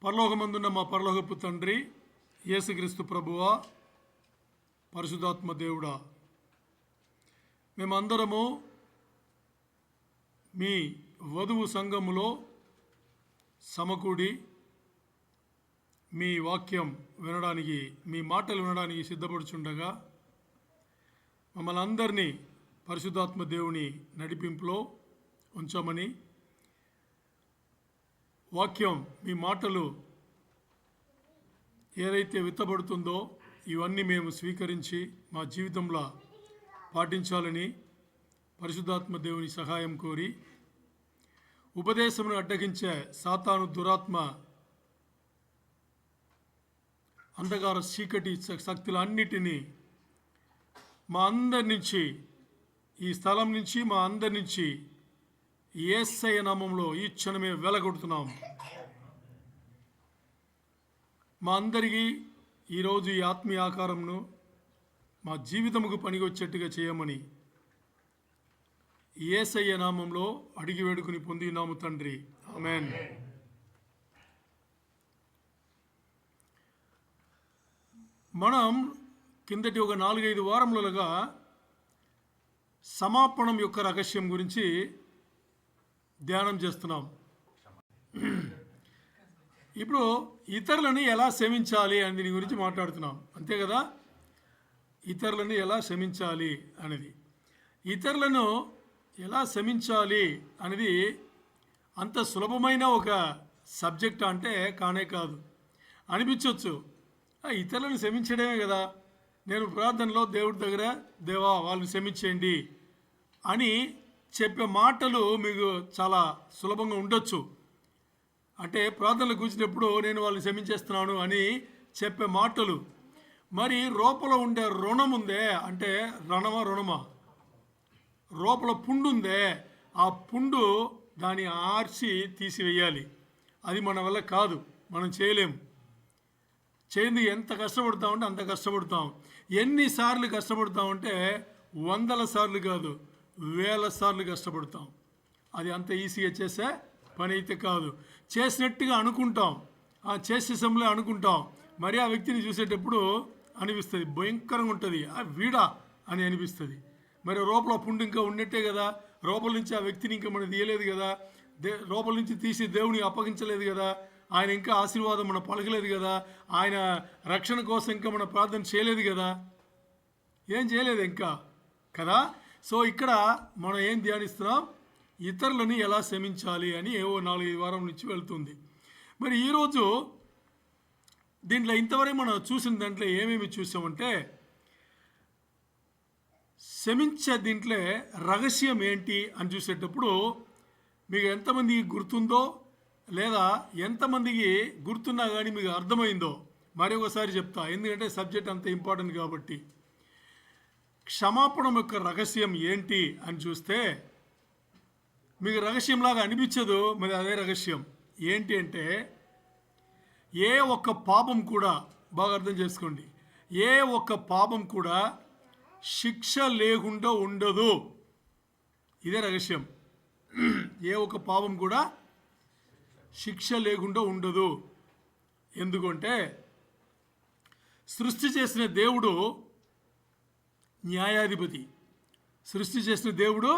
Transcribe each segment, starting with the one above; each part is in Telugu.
పరలోకమందున్న మా పరలోకపు తండ్రి, యేసుక్రీస్తు ప్రభువా, పరిశుద్ధాత్మ దేవుడా, మేమందరము మీ వధువు సంఘములో సమకూడి మీ వాక్యం వినడానికి, మీ మాటలు వినడానికి సిద్ధపడుచుండగా మమ్మల్ని అందరినీ పరిశుద్ధాత్మ దేవుని నడిపింపులో ఉంచమని, వాక్యం మీ మాటలు ఏదైతే విత్తబడుతుందో ఇవన్నీ మేము స్వీకరించి మా జీవితంలో పాటించాలని పరిశుద్ధాత్మ దేవుని సహాయం కోరి, ఉపదేశమును అడ్డగించే సాతాను దురాత్మ అంధకార చీకటి శక్తులన్నిటినీ మా అందరి నుంచి, ఈ స్థలం నుంచి మా అందరి నుంచి యేసయ్య నామములో ఈ క్షణమే వెలగొడుతున్నాం. మా అందరికీ ఈరోజు ఈ ఆత్మీయ ఆకారంను మా జీవితముకు పనికొచ్చేట్టుగా చేయమని యేసయ్య నామంలో అడిగి వేడుకుని పొందినాము తండ్రి, ఆమేన్. మనం కిందటి ఒక 4-5 వారములుగా సమాపనం యొక్క రహస్యం గురించి ధ్యానం చేస్తున్నాం. ఇప్పుడు ఇతరులని ఎలా క్షమించాలి అని దీని గురించి మాట్లాడుతున్నాం, అంతే కదా. ఇతరులను ఎలా క్షమించాలి అనేది, ఇతరులను ఎలా క్షమించాలి అనేది అంత సులభమైన ఒక సబ్జెక్ట్ అంటే కానే కాదు. అనిపించవచ్చు, ఇతరులను క్షమించడమే కదా, నేను ప్రార్థనలో దేవుడి దగ్గర దేవా వాళ్ళని క్షమించేయండి అని చెప్పే మాటలు మీకు చాలా సులభంగా ఉండొచ్చు. అంటే ప్రార్థనలు కూర్చున్నప్పుడు నేను వాళ్ళని క్షమించేస్తున్నాను అని చెప్పే మాటలు. మరి లోపల ఉండే రుణం ఉందే, అంటే రుణమా లోపల పుండు ఉందే, ఆ పుండు దాన్ని ఆర్చి తీసివేయాలి. అది మన వల్ల కాదు, మనం చేయలేము. చేయండి, ఎంత కష్టపడతామంటే అంత కష్టపడతాం. ఎన్నిసార్లు కష్టపడతామంటే 100 సార్లు కాదు, 1000 సార్లు కష్టపడతాం. అది అంత ఈజీగా చేసే పని అయితే కాదు. చేసినట్టుగా అనుకుంటాం, ఆ చేసే సమయంలో అనుకుంటాం. మరి ఆ వ్యక్తిని చూసేటప్పుడు అనిపిస్తుంది, భయంకరంగా ఉంటుంది, ఆ వీడా అని అనిపిస్తుంది. మరి లోపల పుండు ఇంకా ఉన్నట్టే కదా, లోపల నుంచి ఆ వ్యక్తిని ఇంకా మనం తీయలేదు కదా, లోపల నుంచి తీసి దేవునికి అప్పగించలేదు కదా, ఆయన ఇంకా ఆశీర్వాదం మనం పలకలేదు కదా, ఆయన రక్షణ కోసం ఇంకా మనం ప్రార్థన చేయలేదు కదా, ఏం చేయలేదు ఇంకా కదా. సో ఇక్కడ మనం ఏం ధ్యానిస్తున్నాం, ఇతరులని ఎలా క్షమించాలి అని ఏవో 4-5 వారం నుంచి వెళ్తుంది. మరి ఈరోజు దీంట్లో ఇంతవరకు మనం చూసిన దాంట్లో ఏమేమి చూసామంటే, క్షమించే దీంట్లో రహస్యం ఏంటి అని చూసేటప్పుడు మీకు ఎంతమందికి గుర్తుందో, లేదా ఎంతమందికి గుర్తున్నా కానీ మీకు అర్థమైందో మరి ఒకసారి చెప్తా, ఎందుకంటే సబ్జెక్ట్ అంత ఇంపార్టెంట్ కాబట్టి. క్షమాపణ యొక్క రహస్యం ఏంటి అని చూస్తే మీకు రహస్యంలాగా అనిపించదు, మరి అదే రహస్యం. ఏంటి అంటే, ఏ ఒక్క పాపం కూడా, బాగా అర్థం చేసుకోండి, ఏ ఒక్క పాపం కూడా శిక్ష లేకుండా ఉండదు. ఇదే రహస్యం. ఏ ఒక్క పాపం కూడా శిక్ష లేకుండా ఉండదు. ఎందుకంటే సృష్టి చేసిన దేవుడు న్యాయాధిపతి. సృష్టి చేసిన దేవుడు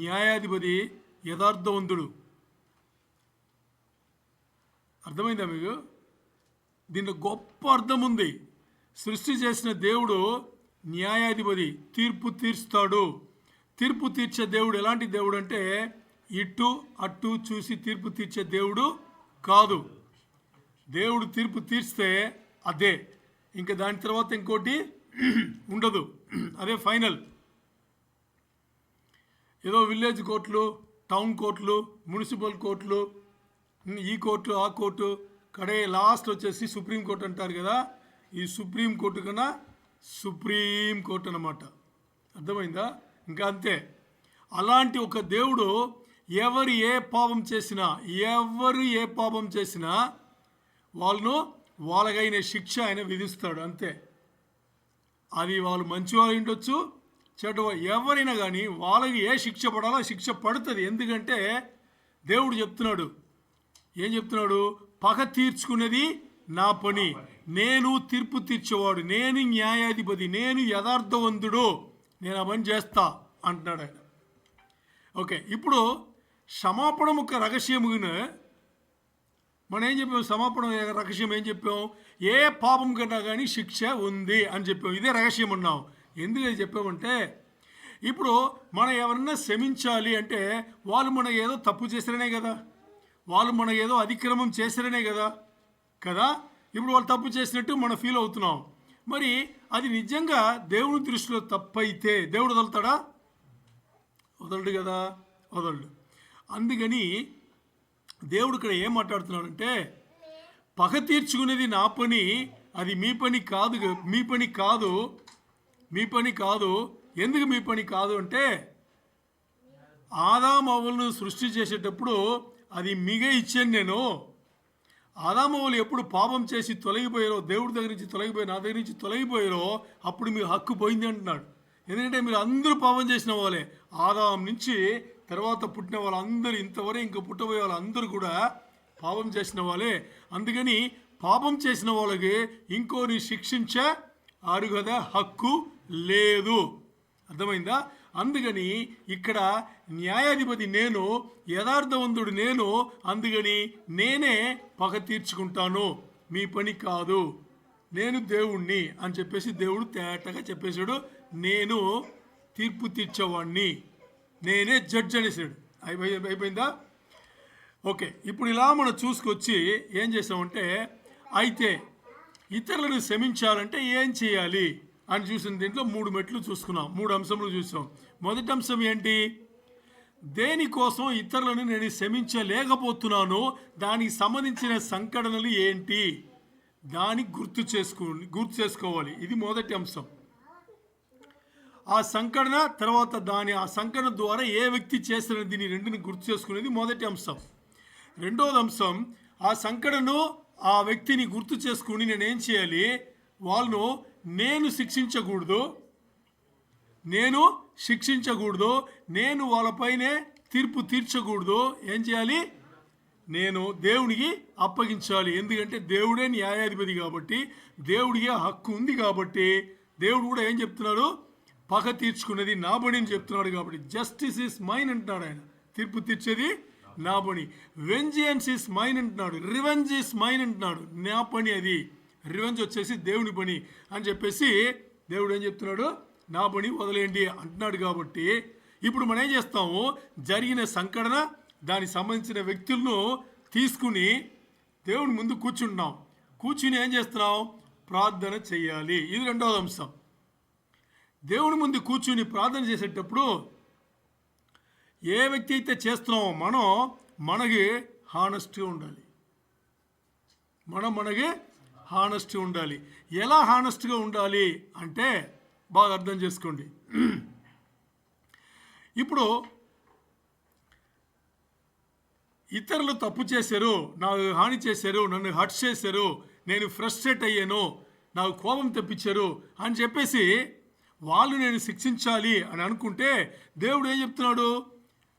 న్యాయాధిపతి, యథార్థవంతుడు. అర్థమైందా మీకు? దీంట్లో గొప్ప అర్థం ఉంది. సృష్టి చేసిన దేవుడు న్యాయాధిపతి, తీర్పు తీర్స్తాడు. తీర్పు తీర్చే దేవుడు ఎలాంటి దేవుడు అంటే, ఇటు అటు చూసి తీర్పు తీర్చే దేవుడు కాదు. దేవుడు తీర్పు తీర్స్తే అదే, ఇంకా దాని తర్వాత ఇంకోటి ఉండదు, అదే ఫైనల్. ఏదో విలేజ్ కోర్టులు, టౌన్ కోర్టులు, మున్సిపల్ కోర్టులు, ఈ కోర్టు ఆ కోర్టు, కడే లాస్ట్ వచ్చేసి సుప్రీంకోర్టు అంటారు కదా, ఈ సుప్రీంకోర్టు కన్నా సుప్రీం కోర్టు అన్నమాట. అర్థమైందా? ఇంకా అంతే. అలాంటి ఒక దేవుడు ఎవరు ఏ పాపం చేసినా వాళ్ళకైన శిక్ష ఆయన విధిస్తాడు, అంతే. అది వాళ్ళు మంచివాళ్ళు ఉండొచ్చు, చెడ్డ ఎవరైనా కానీ వాళ్ళకి ఏ శిక్ష పడాలో శిక్ష పడుతుంది. ఎందుకంటే దేవుడు చెప్తున్నాడు, ఏం చెప్తున్నాడు, పగ తీర్చుకునేది నా పని, నేను తీర్పు తీర్చేవాడు, నేను న్యాయాధిపతి, నేను యథార్థవంతుడు, నేను ఆ పని చేస్తా అంటున్నాడు ఆయన. ఓకే, ఇప్పుడు క్షమాపణ ఒక రహస్యమున మనం ఏం చెప్పాం? క్షమాపణ రహస్యం ఏం చెప్పాం? ఏ పాపం కన్నా కానీ శిక్ష ఉంది అని చెప్పాం. ఇదే రహస్యం అన్నాం. ఎందుకు అది చెప్పామంటే, ఇప్పుడు మనం ఎవరన్నా క్షమించాలి అంటే వాళ్ళు మన ఏదో తప్పు చేశారనే కదా, వాళ్ళు మన ఏదో అతిక్రమం చేశారనే కదా కదా ఇప్పుడు వాళ్ళు తప్పు చేసినట్టు మనం ఫీల్ అవుతున్నాం. మరి అది నిజంగా దేవుని దృష్టిలో తప్పు అయితే దేవుడు వదులుతాడా? వదలడు కదా, వదలడు. అందుకని దేవుడు ఇక్కడ ఏం మాట్లాడుతున్నాడంటే, పగ తీర్చుకునేది నా పని, అది మీ పని కాదు, మీ పని కాదు, మీ పని కాదు. ఎందుకు మీ పని కాదు అంటే, ఆదాము అవ్వలను సృష్టి చేసేటప్పుడు అది మీగే ఇచ్చాను నేను. ఆదాము అవ్వలు ఎప్పుడు పాపం చేసి తొలగిపోయారో, దేవుడి దగ్గర నుంచి తొలగిపోయి నా దగ్గర నుంచి తొలగిపోయారో అప్పుడు మీ హక్కు పోయింది అంటున్నాడు. ఎందుకంటే మీరు అందరూ పాపం చేసిన వాళ్ళే. ఆదాం నుంచి తర్వాత పుట్టిన వాళ్ళందరూ, ఇంతవరకు ఇంకా పుట్టబోయే వాళ్ళందరూ కూడా పాపం చేసిన వాళ్ళే. అందుకని పాపం చేసిన వాళ్ళకి ఇంకోని శిక్షించే అర్హత, హక్కు లేదు. అర్థమైందా? అందుకని ఇక్కడ న్యాయాధిపతి నేను, యథార్థవంతుడు నేను, అందుకని నేనే పగ తీర్చుకుంటాను, మీ పని కాదు, నేను దేవుణ్ణి అని చెప్పేసి దేవుడు తేటగా చెప్పేశాడు. నేను తీర్పు తీర్చేవాడిని, నేనే జడ్జ్ అనేసాడు. అయిపోయిందా? ఓకే, ఇప్పుడు ఇలా మనం చూసుకొచ్చి ఏం చేసామంటే, అయితే ఇతరులను క్షమించాలంటే ఏం చేయాలి అని చూసిన దీంట్లో 3 మెట్లు చూసుకున్నాం, 3 అంశములు చూసాం. మొదటి అంశం ఏంటి? దేనికోసం ఇతరులను నేను క్షమించలేకపోతున్నాను, దానికి సంబంధించిన సంఘటనలు ఏంటి, దానికి గుర్తు చేసుకోవాలి. ఇది మొదటి అంశం. ఆ సంఘటన తర్వాత ఆ సంఘటన ద్వారా ఏ వ్యక్తి చేస్తున్నది, దీని రెండుని గుర్తు చేసుకునేది మొదటి అంశం. రెండోది అంశం, ఆ సంఘటనను ఆ వ్యక్తిని గుర్తు చేసుకుని నేనేం చేయాలి, వాళ్ళను నేను శిక్షించకూడదు, నేను వాళ్ళపైనే తీర్పు తీర్చకూడదు. ఏం చేయాలి? నేను దేవునికి అప్పగించాలి. ఎందుకంటే దేవుడే న్యాయాధిపతి కాబట్టి, దేవుడికి హక్కు ఉంది కాబట్టి, దేవుడు కూడా ఏం చెప్తున్నాడు? పగ తీర్చుకునేది నా పని అని చెప్తున్నాడు. కాబట్టి జస్టిస్ ఈస్ మైన్ అంటున్నాడు ఆయన, తీర్పు తీర్చేది నా పని. వెంజియన్స్ ఈస్ మైన్ అంటున్నాడు, రివెంజ్ ఈస్ మైన్ అంటున్నాడు, నా పని అది. రివెంజ్ వచ్చేసి దేవుని పని అని చెప్పేసి దేవుడు ఏం చెప్తున్నాడు? నా పని వదిలేయండి అంటున్నాడు. కాబట్టి ఇప్పుడు మనం ఏం చేస్తాము? జరిగిన సంఘటన, దానికి సంబంధించిన వ్యక్తులను తీసుకుని దేవుని ముందు కూర్చుని ఏం చేస్తున్నాం? ప్రార్థన చేయాలి. ఇది రెండవది అంశం. దేవుని ముందు కూర్చుని ప్రార్థన చేసేటప్పుడు ఏ వ్యక్తి అయితే చేస్తున్నామో మనకి హానెస్ట్గా ఉండాలి. మనకి హానెస్ట్గా ఉండాలి. ఎలా హానెస్ట్గా ఉండాలి అంటే బాగా అర్థం చేసుకోండి. ఇప్పుడు ఇతరులు తప్పు చేశారు, నాకు హాని చేశారు, నన్ను హర్ట్ చేశారు, నేను ఫ్రస్ట్రేట్ అయ్యాను, నాకు కోపం తెప్పించారు అని చెప్పేసి వాళ్ళు నేను శిక్షించాలి అని అనుకుంటే దేవుడు ఏం చెప్తున్నాడు?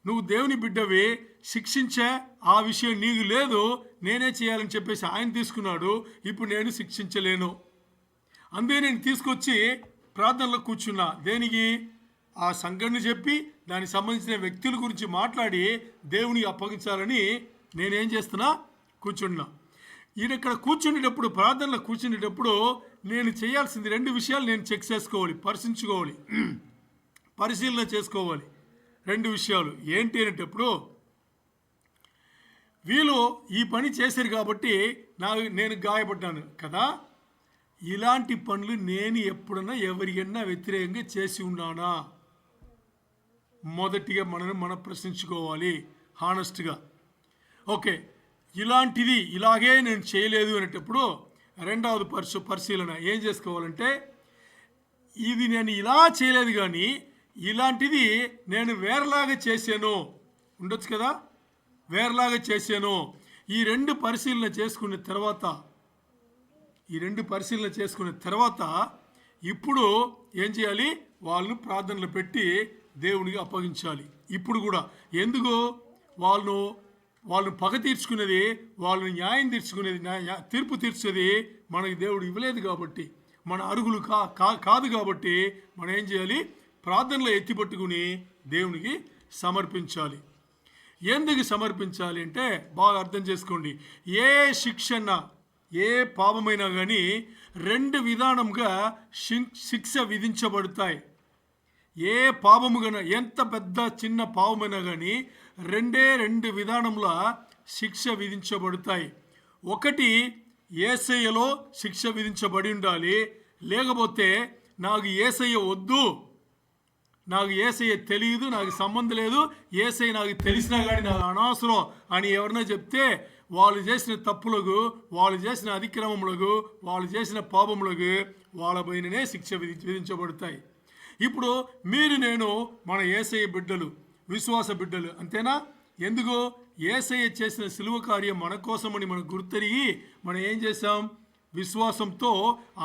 నువ్వు దేవుని బిడ్డవి, శిక్షించే ఆ విషయం నీకు లేదు, నేనే చేయాలని చెప్పేసి ఆయన తీసుకున్నాడు. ఇప్పుడు నేను శిక్షించలేను. అందుకే నేను తీసుకొచ్చి ప్రార్థనలో కూర్చున్నా. దేనికి? ఆ సంఘటన చెప్పి దానికి సంబంధించిన వ్యక్తుల గురించి మాట్లాడి దేవునికి అప్పగించాలని నేనేం చేస్తున్నా? కూర్చున్నా. ఇక్కడ కూర్చునేటప్పుడు, ప్రార్థనలో కూర్చునేటప్పుడు నేను చేయాల్సింది 2 విషయాలు నేను చెక్ చేసుకోవాలి, పరిశీలన చేసుకోవాలి. 2 విషయాలు ఏంటి అనేటప్పుడు, వీళ్ళు ఈ పని చేశారు కాబట్టి నేను గాయపడ్డాను కదా, ఇలాంటి పనులు నేను ఎప్పుడన్నా ఎవరికైనా వ్యతిరేకంగా చేసి ఉన్నానా? మొదటిగా మనం ప్రశ్నించుకోవాలి హానెస్ట్గా. ఓకే, ఇలాగే నేను చేయలేదు అనేటప్పుడు రెండవది పరిశీలన ఏం చేసుకోవాలంటే, ఇది నేను ఇలా చేయలేదు కానీ ఇలాంటిది నేను వేరేలాగా చేశాను, ఉండొచ్చు కదా, వేరేలాగా చేశాను. ఈ రెండు పరిశీలన చేసుకున్న తర్వాత ఇప్పుడు ఏం చేయాలి? వాళ్ళను ప్రార్థనలు పెట్టి దేవునికి అప్పగించాలి. ఇప్పుడు కూడా ఎందుకు? వాళ్ళను వాళ్ళని పగ తీర్చుకునేది, వాళ్ళని న్యాయం తీర్చుకునేది, తీర్పు తీర్చేది మనకి దేవుడు ఇవ్వలేదు కాబట్టి, మన అరుగులు కాదు కాబట్టి మనం ఏం చేయాలి? ప్రార్థనలో ఎత్తిపట్టుకుని దేవునికి సమర్పించాలి. ఎందుకు సమర్పించాలి అంటే బాగా అర్థం చేసుకోండి. ఏ శిక్షణ, ఏ పాపమైనా కానీ రెండు విధానంగా శిక్ష విధించబడతాయి. ఏ పాపము కన్నా, ఎంత పెద్ద చిన్న పాపమైనా కానీ రెండు విధానంలో శిక్ష విధించబడతాయి. ఒకటి యేసయ్యలో శిక్ష విధించబడి ఉండాలి, లేకపోతే నాకు యేసయ్య వద్దు, నాకు యేసయ్య తెలియదు, నాకు సంబంధం లేదు, యేసయ్య నాకు తెలిసినా కానీ నాకు అనవసరం అని ఎవరైనా చెప్తే వాళ్ళు చేసిన తప్పులకు, వాళ్ళు చేసిన అతిక్రమములకు, వాళ్ళు చేసిన పాపములకు వాళ్ళపైననే శిక్ష విధించబడతాయి. ఇప్పుడు మీరు నేను మన యేసయ్య బిడ్డలు, విశ్వాస బిడ్డలు, అంతేనా? ఎందుకు? యేసయ్య చేసిన సిలువ కార్యం మన కోసమని మనకు గుర్తెరిగి మనం ఏం చేసాం? విశ్వాసంతో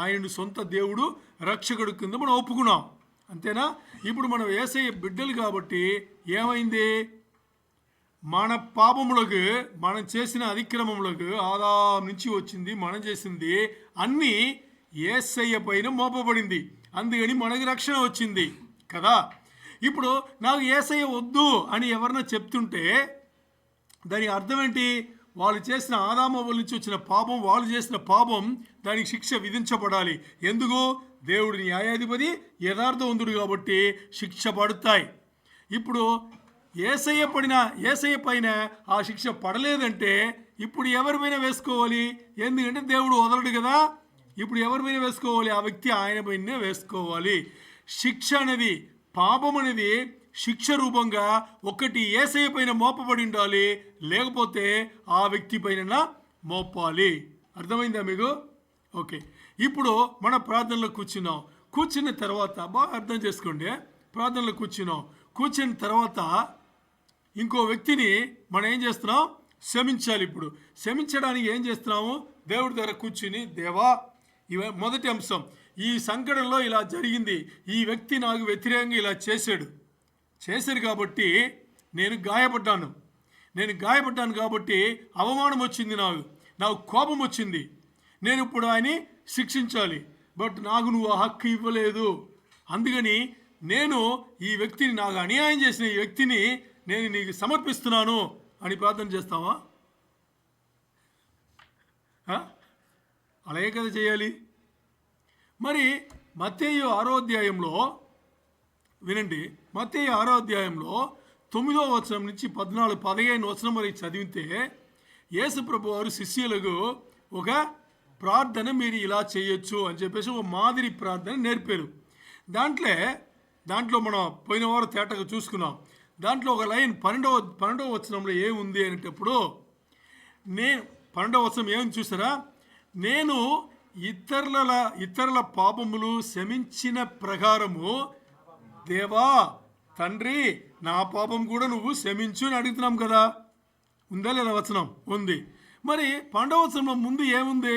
ఆయనను సొంత దేవుడు, రక్షకుడు కింద మనం ఒప్పుకున్నాం, అంతేనా? ఇప్పుడు మనం యేసయ్య బిడ్డలు కాబట్టి ఏమైంది? మన పాపములకు, మనం చేసిన అతిక్రమములకు ఆదాం నుంచి వచ్చింది, మనం చేసింది అన్నీ యేసయ్య పైన మోపబడింది. అందుకని మనకి రక్షణ వచ్చింది కదా. ఇప్పుడు నాకు యేసయ్య వద్దు అని ఎవరన్నా చెప్తుంటే దానికి అర్థం ఏంటి? వాళ్ళు చేసిన ఆదామవ్వల నుంచి వచ్చిన పాపం, వాళ్ళు చేసిన పాపం, దానికి శిక్ష విధించబడాలి. ఎందుకు? దేవుడి న్యాయాధిపతి యథార్థవంతుడు కాబట్టి శిక్ష పడతాయి. ఇప్పుడు యేసయ్య పైన ఆ శిక్ష పడలేదంటే ఇప్పుడు ఎవరిపైన వేసుకోవాలి? ఎందుకంటే దేవుడు వదలడు కదా. ఇప్పుడు ఎవరిపైన వేసుకోవాలి? ఆ వ్యక్తి ఆయన పైనే వేసుకోవాలి. శిక్ష అనేది, పాపం అనేది శిక్ష రూపంగా ఒకటి యేసయ్య పైన మోపబడి ఉండాలి, లేకపోతే ఆ వ్యక్తి పైన మోపాలి. అర్థమైందా మీకు? ఓకే. ఇప్పుడు మన ప్రార్థనలో కూర్చున్న తర్వాత బాగా అర్థం చేసుకోండి. ప్రార్థనలో కూర్చున్న తర్వాత ఇంకో వ్యక్తిని మనం ఏం చేస్తున్నాం? క్షమించాలి. ఇప్పుడు క్షమించడానికి ఏం చేస్తున్నాము? దేవుడి దగ్గర కూర్చుని, దేవా, మొదటి అంశం, ఈ సంఘటనలో ఇలా జరిగింది, ఈ వ్యక్తి నాకు వ్యతిరేకంగా ఇలా చేశాడు కాబట్టి నేను గాయపడ్డాను కాబట్టి అవమానం వచ్చింది, నాకు కోపం వచ్చింది, నేను ఇప్పుడు ఆయన్ని శిక్షించాలి, బట్ నాకు నువ్వు ఆ హక్కు ఇవ్వలేదు, అందుకని నేను ఈ వ్యక్తిని, నాకు అన్యాయం చేసిన ఈ వ్యక్తిని నేను నీకు సమర్పిస్తున్నాను అని ప్రార్థన చేస్తావా? అలాగే కదా చేయాలి. మరి మత్తయి 6వ అధ్యాయంలో వినండి, మత్తయి 6వ అధ్యాయంలో 9వ వచనం నుంచి 14, 15 వచనం వరకు చదివితే యేసు ప్రభు వారు శిష్యులకు ఒక ప్రార్థన మీరు ఇలా చేయొచ్చు అని చెప్పేసి ఒక మాదిరి ప్రార్థన నేర్పారు. దాంట్లో మనం పోయిన వారు తేటగా చూసుకున్నాం. దాంట్లో ఒక లైన్ 12వ వచనంలో ఏముంది అనేటప్పుడు, 12వ వచనం ఏమని చూసారా? నేను ఇతరుల పాపములు క్షమించిన ప్రకారము దేవా తండ్రి నా పాపం కూడా నువ్వు క్షమించు అని అడుగుతున్నాం కదా. ఉందా లేదా? వచనం ఉంది. మరి 12వ వచనంలో ముందు ఏముంది?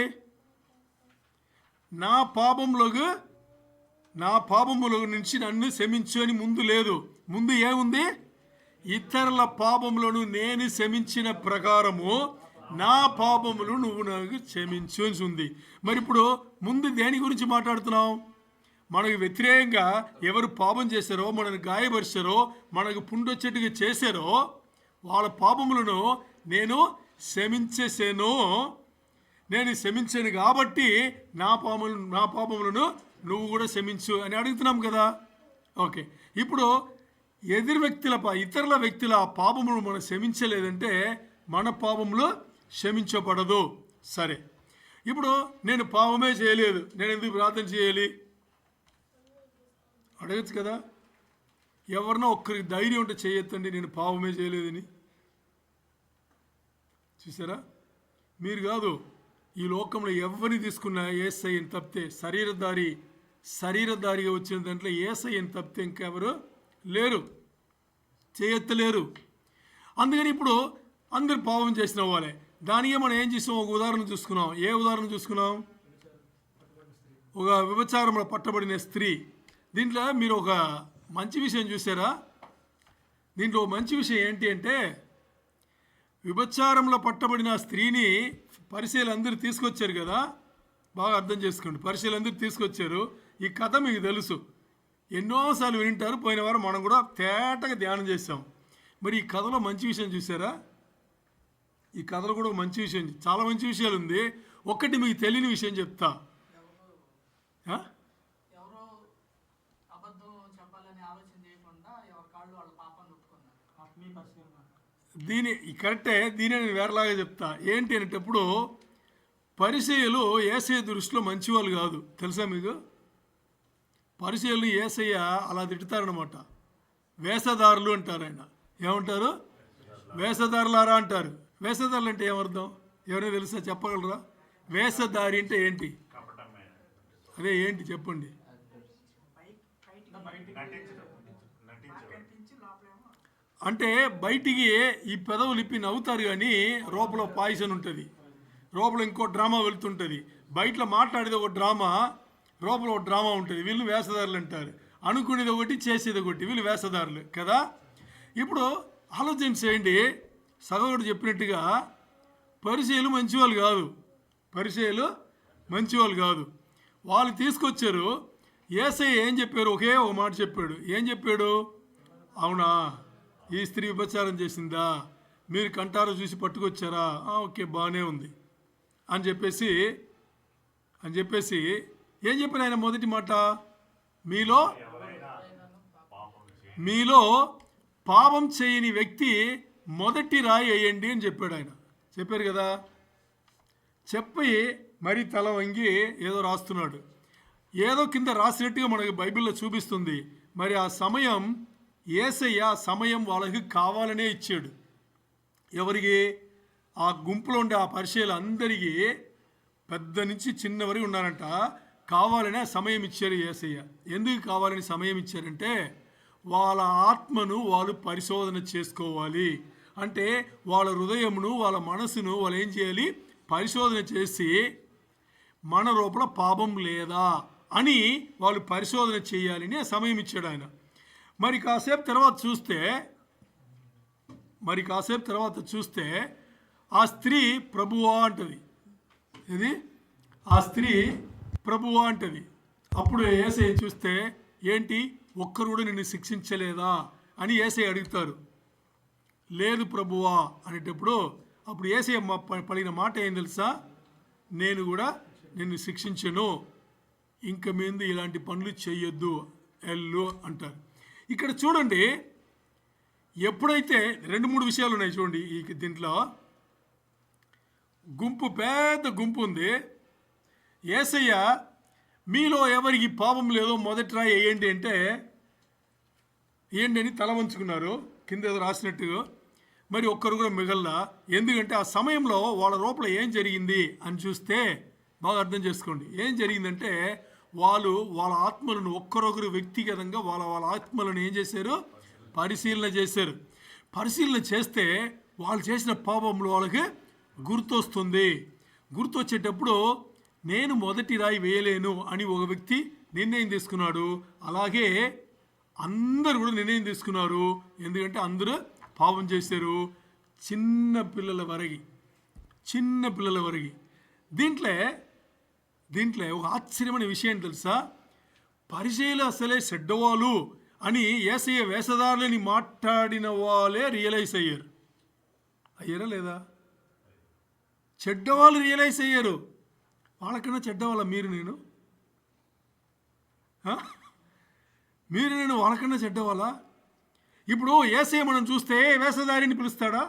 నా పాపముల నుంచి నన్ను క్షమించు అని ముందు లేదు. ముందు ఏముంది? ఇతరుల పాపములను నేను క్షమించిన ప్రకారము నా పాపములు నువ్వు నాకు క్షమించు అని ఉంది. మరి ఇప్పుడు ముందు దేని గురించి మాట్లాడుతున్నాం? మనకు వ్యతిరేకంగా ఎవరు పాపం చేశారో, మనల్ని గాయపరిచారో, మనకు పుండొచ్చేట్టుగా చేశారో వాళ్ళ పాపములను నేను క్షమించాను కాబట్టి నా పాపములను నువ్వు కూడా క్షమించు అని అడుగుతున్నాం కదా. ఓకే. ఇప్పుడు ఇతరుల వ్యక్తుల పాపములు మనం క్షమించలేదంటే మన పాపములు క్షమించబడదు. సరే, ఇప్పుడు నేను పాపమే చేయలేదు, నేను ఎందుకు ప్రార్థన చేయాలి? అడగచ్చు కదా. ఎవరినో ఒక్కరికి ధైర్యం ఉంటే చేయొద్దండి, నేను పాపమే చేయలేదని. చూసారా? మీరు కాదు, ఈ లోకంలో ఎవరిని తీసుకున్నా యేసయ్యని తప్పితే, శరీరధారిగా వచ్చిన దాంట్లో యేసయ్యని తప్పితే ఇంకెవరు లేరు, చేయెత్తలేరు. అందుకని ఇప్పుడు అందరు పాపం చేసిన వాళ్ళే. దానికే మనం ఏం చేసాం? ఒక ఉదాహరణ చూసుకున్నాం. ఏ ఉదాహరణ చూసుకున్నాం? ఒక వ్యభిచారంలో పట్టబడిన స్త్రీ. దీంట్లో మీరు ఒక మంచి విషయం చూసారా? దీంట్లో మంచి విషయం ఏంటి అంటే, విభచారంలో పట్టబడిన ఆ స్త్రీని పరిచయులందరూ తీసుకొచ్చారు కదా, బాగా అర్థం చేసుకోండి. పరిచయులందరూ తీసుకొచ్చారు. ఈ కథ మీకు తెలుసు, ఎన్నోసార్లు వింటారు. పోయిన వారం మనం కూడా తేటగా ధ్యానం చేసాం. మరి ఈ కథలో మంచి విషయం చూసారా? ఈ కథలో కూడా మంచి విషయం, చాలా మంచి విషయాలు ఉంది. ఒక్కటి మీకు తెలియని విషయం చెప్తా. దీని కరెక్టే, దీని నేను వేరేలాగా చెప్తా. ఏంటి అనేటప్పుడు పరిచయులు యేసయ్య దృష్టిలో మంచివాళ్ళు కాదు, తెలుసా మీకు? పరిచయులు యేసయ్య అలా తిడతారనమాట. వేషధారులు అంటారు. ఆయన ఏమంటారు? వేషధారులారా అంటారు. వేషధారులు అంటే ఏమర్థం? ఎవరైనా తెలుసా? చెప్పగలరా? వేషధారి అంటే ఏంటి? అదే ఏంటి చెప్పండి. అంటే బయటికి ఈ పెదవులు ఇప్పి నవ్వుతారు కానీ లోపల పాయిజన్ ఉంటుంది, లోపల ఇంకో డ్రామా వెళ్తుంటుంది. బయటలో మాట్లాడేది ఒక డ్రామా, లోపల ఒక డ్రామా ఉంటుంది. వీళ్ళు వేషధారులు అంటారు. అనుకునేది ఒకటి, చేసేది ఒకటి. వీళ్ళు వేషధారులు కదా. ఇప్పుడు ఆలోచన చేయండి. సగోడు చెప్పినట్టుగా పరిచయులు మంచివాళ్ళు కాదు, పరిచయులు మంచివాళ్ళు కాదు. వాళ్ళు తీసుకొచ్చారు. యేసయ్య ఏం చెప్పారు? ఒకే ఒక మాట చెప్పాడు. ఏం చెప్పాడు? అవునా, ఈ స్త్రీ విభచారం చేసిందా, మీరు కంటారో చూసి పట్టుకొచ్చారా? ఓకే, బాగానే ఉంది అని చెప్పేసి ఏం చెప్పారు ఆయన? మొదటి మాట, మీలో పాపం చేయని వ్యక్తి మొదటి రాయి వేయండి అని చెప్పాడు ఆయన. చెప్పారు కదా. చెప్పి మరి తల వంగి ఏదో రాస్తున్నాడు. ఏదో కింద రాసినట్టుగా మనకి బైబిల్లో చూపిస్తుంది. మరి ఆ సమయం యేసయ్య సమయం వాళ్ళకి కావాలనే ఇచ్చాడు. ఎవరికి? ఆ గుంపులో ఉండే ఆ పరిచయులు అందరికీ, పెద్ద నుంచి చిన్న వరకు ఉన్నారంట. కావాలనే సమయం ఇచ్చారు యేసయ్య. ఎందుకు కావాలని సమయం ఇచ్చారంటే వాళ్ళ ఆత్మను వాళ్ళు పరిశోధన చేసుకోవాలి. అంటే వాళ్ళ హృదయమును, వాళ్ళ మనసును వాళ్ళు ఏం చేయాలి? పరిశోధన చేసి మన లోపల పాపం లేదా అని వాళ్ళు పరిశోధన చేయాలని సమయం ఇచ్చాడు ఆయన. మరి కాసేపు తర్వాత చూస్తే ఆ స్త్రీ ప్రభువా అంటది. ఇది ఆ స్త్రీ ప్రభువా అంటది. అప్పుడు యేసయ్య చూస్తే, ఏంటి ఒక్కరు కూడా నిన్ను శిక్షించలేదా అని యేసయ్య అడుగుతారు. లేదు ప్రభువా అనేటప్పుడు అప్పుడు యేసయ్య పలిగిన మాట ఏం తెలుసా? నేను కూడా నిన్ను శిక్షించను, ఇంక మీద ఇలాంటి పనులు చేయొద్దు, ఎల్లు అంటారు. ఇక్కడ చూడండి, ఎప్పుడైతే 2-3 విషయాలు ఉన్నాయి చూడండి. ఈ దీంట్లో పెద్ద గుంపు ఉంది. యేసయ్య మీలో ఎవరికి పాపం లేదో మొదటి రాయి వేయండి అంటే వేయండి అని తల వంచుకున్నారు, కింద ఏదో రాసినట్టుగా. మరి ఒక్కరు కూడా మిగల్లా. ఎందుకంటే ఆ సమయంలో వాళ్ళ లోపల ఏం జరిగింది అని చూస్తే బాగా అర్థం చేసుకోండి. ఏం జరిగిందంటే వాళ్ళ ఆత్మలను ఒక్కరొకరు వ్యక్తిగతంగా వాళ్ళ ఆత్మలను ఏం చేశారు? పరిశీలన చేశారు. పరిశీలన చేస్తే వాళ్ళు చేసిన పాపంలో వాళ్ళకి గుర్తొస్తుంది. గుర్తొచ్చేటప్పుడు నేను మొదటి రాయి వేయలేను అని ఒక వ్యక్తి నిర్ణయం తీసుకున్నాడు. అలాగే అందరూ కూడా నిర్ణయం తీసుకున్నారు. ఎందుకంటే అందరూ పాపం చేశారు, చిన్న పిల్లల వరకు. దీంట్లో ఒక ఆశ్చర్యమైన విషయం తెలుసా? పరిచయులు అసలే చెడ్డవాళ్ళు అని యేసయ్య వేషధారులని మాట్లాడిన వాళ్ళే రియలైజ్ అయ్యారా లేదా? చెడ్డవాళ్ళు రియలైజ్ అయ్యారు. వాళ్ళకన్నా చెడ్డవాళ్ళ మీరు నేను వాళ్ళకన్నా చెడ్డవాళ్ళ? ఇప్పుడు యేసయ్య మనం చూస్తే వేషధారిని పిలుస్తాడా?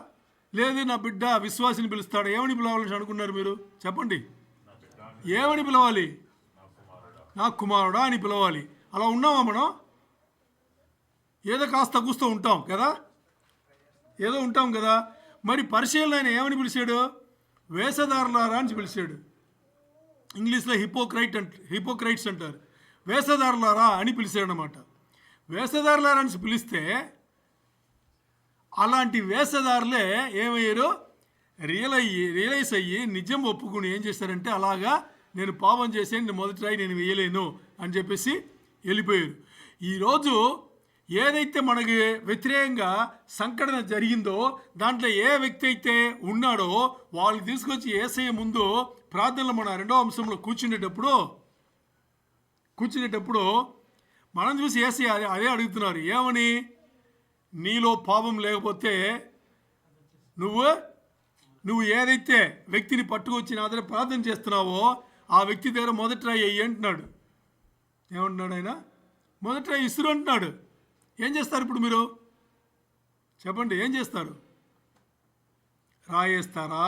లేదు నా బిడ్డ విశ్వాసిని పిలుస్తాడా? ఏమని పిలవాలని అనుకున్నారు మీరు? చెప్పండి. ఏమని పిలవాలి? నా కుమారుడా అని పిలవాలి. అలా ఉన్నామా మనం? ఏదో కాస్త కూస్తూ ఉంటాం కదా. మరి పరిచయులను ఆయన ఏమని పిలిచాడు? వేషధారులారా అని పిలిచాడు. ఇంగ్లీష్లో హిపోక్రైట్స్ అంటారు. వేషధారులారా అని పిలిచాడు అన్నమాట. వేషధారులారా అని పిలిస్తే అలాంటి వేషధారులే ఏమయ్యారు? రియలైజ్ అయ్యి నిజం ఒప్పుకుని ఏం చేశారంటే, అలాగా నేను పాపం చేసేది మొదటి రాయి నేను వేయలేను అని చెప్పేసి వెళ్ళిపోయారు. ఈరోజు ఏదైతే మనకి వ్యతిరేకంగా సంఘటన జరిగిందో దాంట్లో ఏ వ్యక్తి అయితే ఉన్నాడో వాళ్ళు తీసుకొచ్చి యేసయ్య ముందు ప్రార్థనలో మన రెండో అంశంలో కూర్చునేటప్పుడు మనం చూసి యేసయ్య అదే అడుగుతున్నారు. ఏమని? నీలో పాపం లేకపోతే నువ్వు ఏదైతే వ్యక్తిని పట్టుకొచ్చి నా దగ్గర ప్రార్థన చేస్తున్నావో ఆ వ్యక్తి దగ్గర మొదటి రాయి వెయ్యి అంటున్నాడు. ఏమంటున్నాడు ఆయన? మొదటి రాయి ఇసురు అంటున్నాడు. ఏం చేస్తారు ఇప్పుడు మీరు చెప్పండి? ఏం చేస్తారు? రాయేస్తారా?